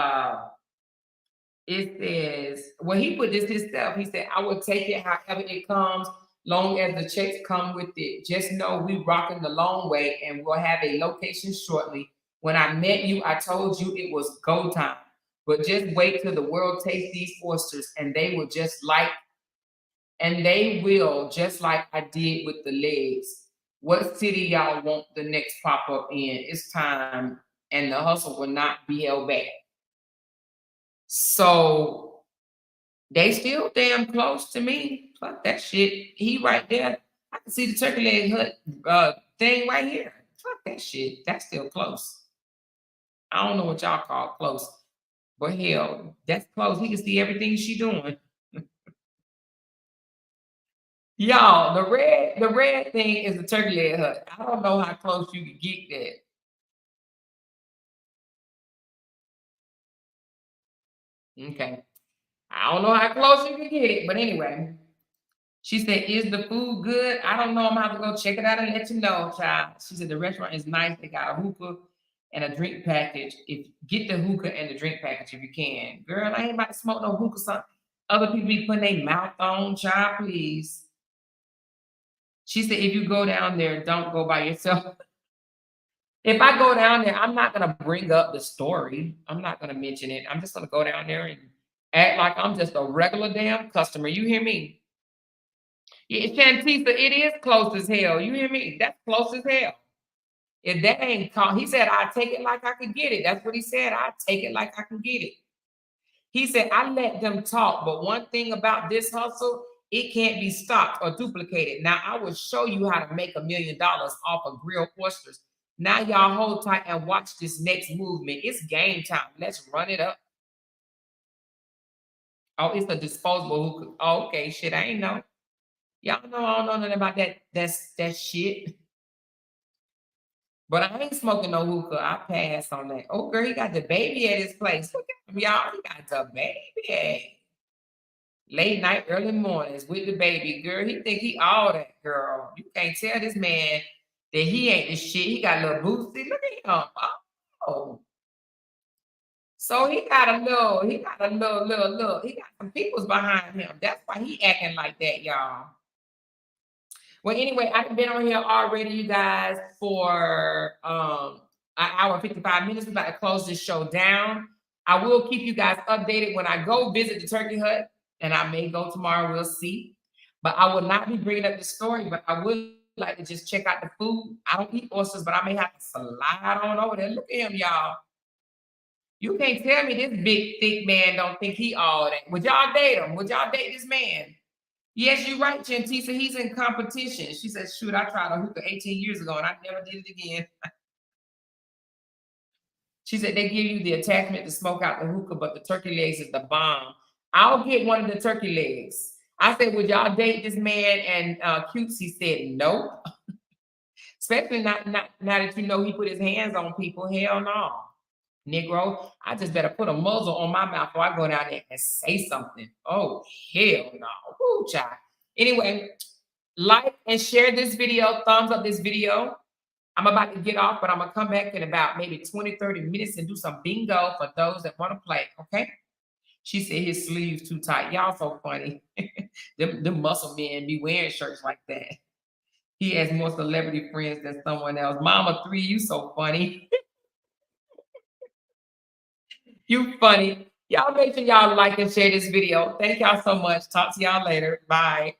it says, well, he put this himself. He said, I will take it however it comes, long as the checks come with it. Just know we rocking the long way and we'll have a location shortly. When I met you, I told you it was go time. But just wait till the world tastes these oysters and they will, just like I did with the legs. What city y'all want the next pop up in? It's time, and the hustle will not be held back. So they still damn close to me. Fuck that shit. He right there. I can see the turkey leg hut thing right here. Fuck that shit. That's still close. I don't know what y'all call close, but hell, that's close. He can see everything she doing. Y'all, the red thing is the turkey leg hut. I don't know how close you can get that. Okay. I don't know how close you can get it, but anyway. She said, "Is the food good? I don't know. I'm gonna have to go check it out and let you know, child." She said the restaurant is nice. They got a hookah and a drink package. If get the hookah and the drink package if you can. Girl, I ain't about to smoke no hookah. Something other people be putting their mouth on, child, please. She said, if you go down there, don't go by yourself. If I go down there, I'm not gonna bring up the story. I'm not gonna mention it. I'm just gonna go down there and act like I'm just a regular damn customer. You hear me? Yeah, Shantisa, it is close as hell. You hear me? That's close as hell. If that ain't called, he said, I take it like I could get it. That's what he said. I take it like I can get it. He said, I let them talk, but one thing about this hustle, it can't be stopped or duplicated. Now, I will show you how to make $1 million off of grilled oysters. Now, y'all hold tight and watch this next movement. It's game time. Let's run it up. Oh, it's a disposable hookah. Oh, okay, shit, I ain't know. Y'all know I don't know nothing about that. That shit. But I ain't smoking no hookah. I pass on that. Oh, girl, he got the baby at his place. Look at him, y'all. He got the baby. Late night, early mornings with the baby. Girl, he think he all that, girl. You can't tell this man that he ain't the shit. He got a little bootsy. Look at him. Oh. So he got he got some peoples behind him. That's why he acting like that, y'all. Well, anyway, I've been on here already, you guys, for an hour and 55 minutes. We're about to close this show down. I will keep you guys updated when I go visit the turkey hut, and I may go tomorrow. We'll see. But I will not be bringing up the story, but I would like to just check out the food. I don't eat oysters, but I may have to slide on over there. Look at him, y'all. You can't tell me this big, thick man don't think he all that. Would y'all date him? Would y'all date this man? Yes, you're right, Chantisa. He's in competition. She said, shoot, I tried a hookah 18 years ago and I never did it again. She said, they give you the attachment to smoke out the hookah, but the turkey legs is the bomb. I'll get one of the turkey legs. I said, would y'all date this man? And Cutesy said, nope. Especially not now that you know he put his hands on people. Hell no. Negro, I just better put a muzzle on my mouth before I go down there and say something. Oh, hell no. Woo, child. Anyway, like and share this video. Thumbs up this video. I'm about to get off, but I'm going to come back in about maybe 20, 30 minutes and do some bingo for those that want to play, okay? She said his sleeves too tight. Y'all so funny. them muscle men be wearing shirts like that. He has more celebrity friends than someone else. Mama 3, you so funny. You funny. Y'all make sure y'all like and share this video. Thank y'all so much. Talk to y'all later. Bye.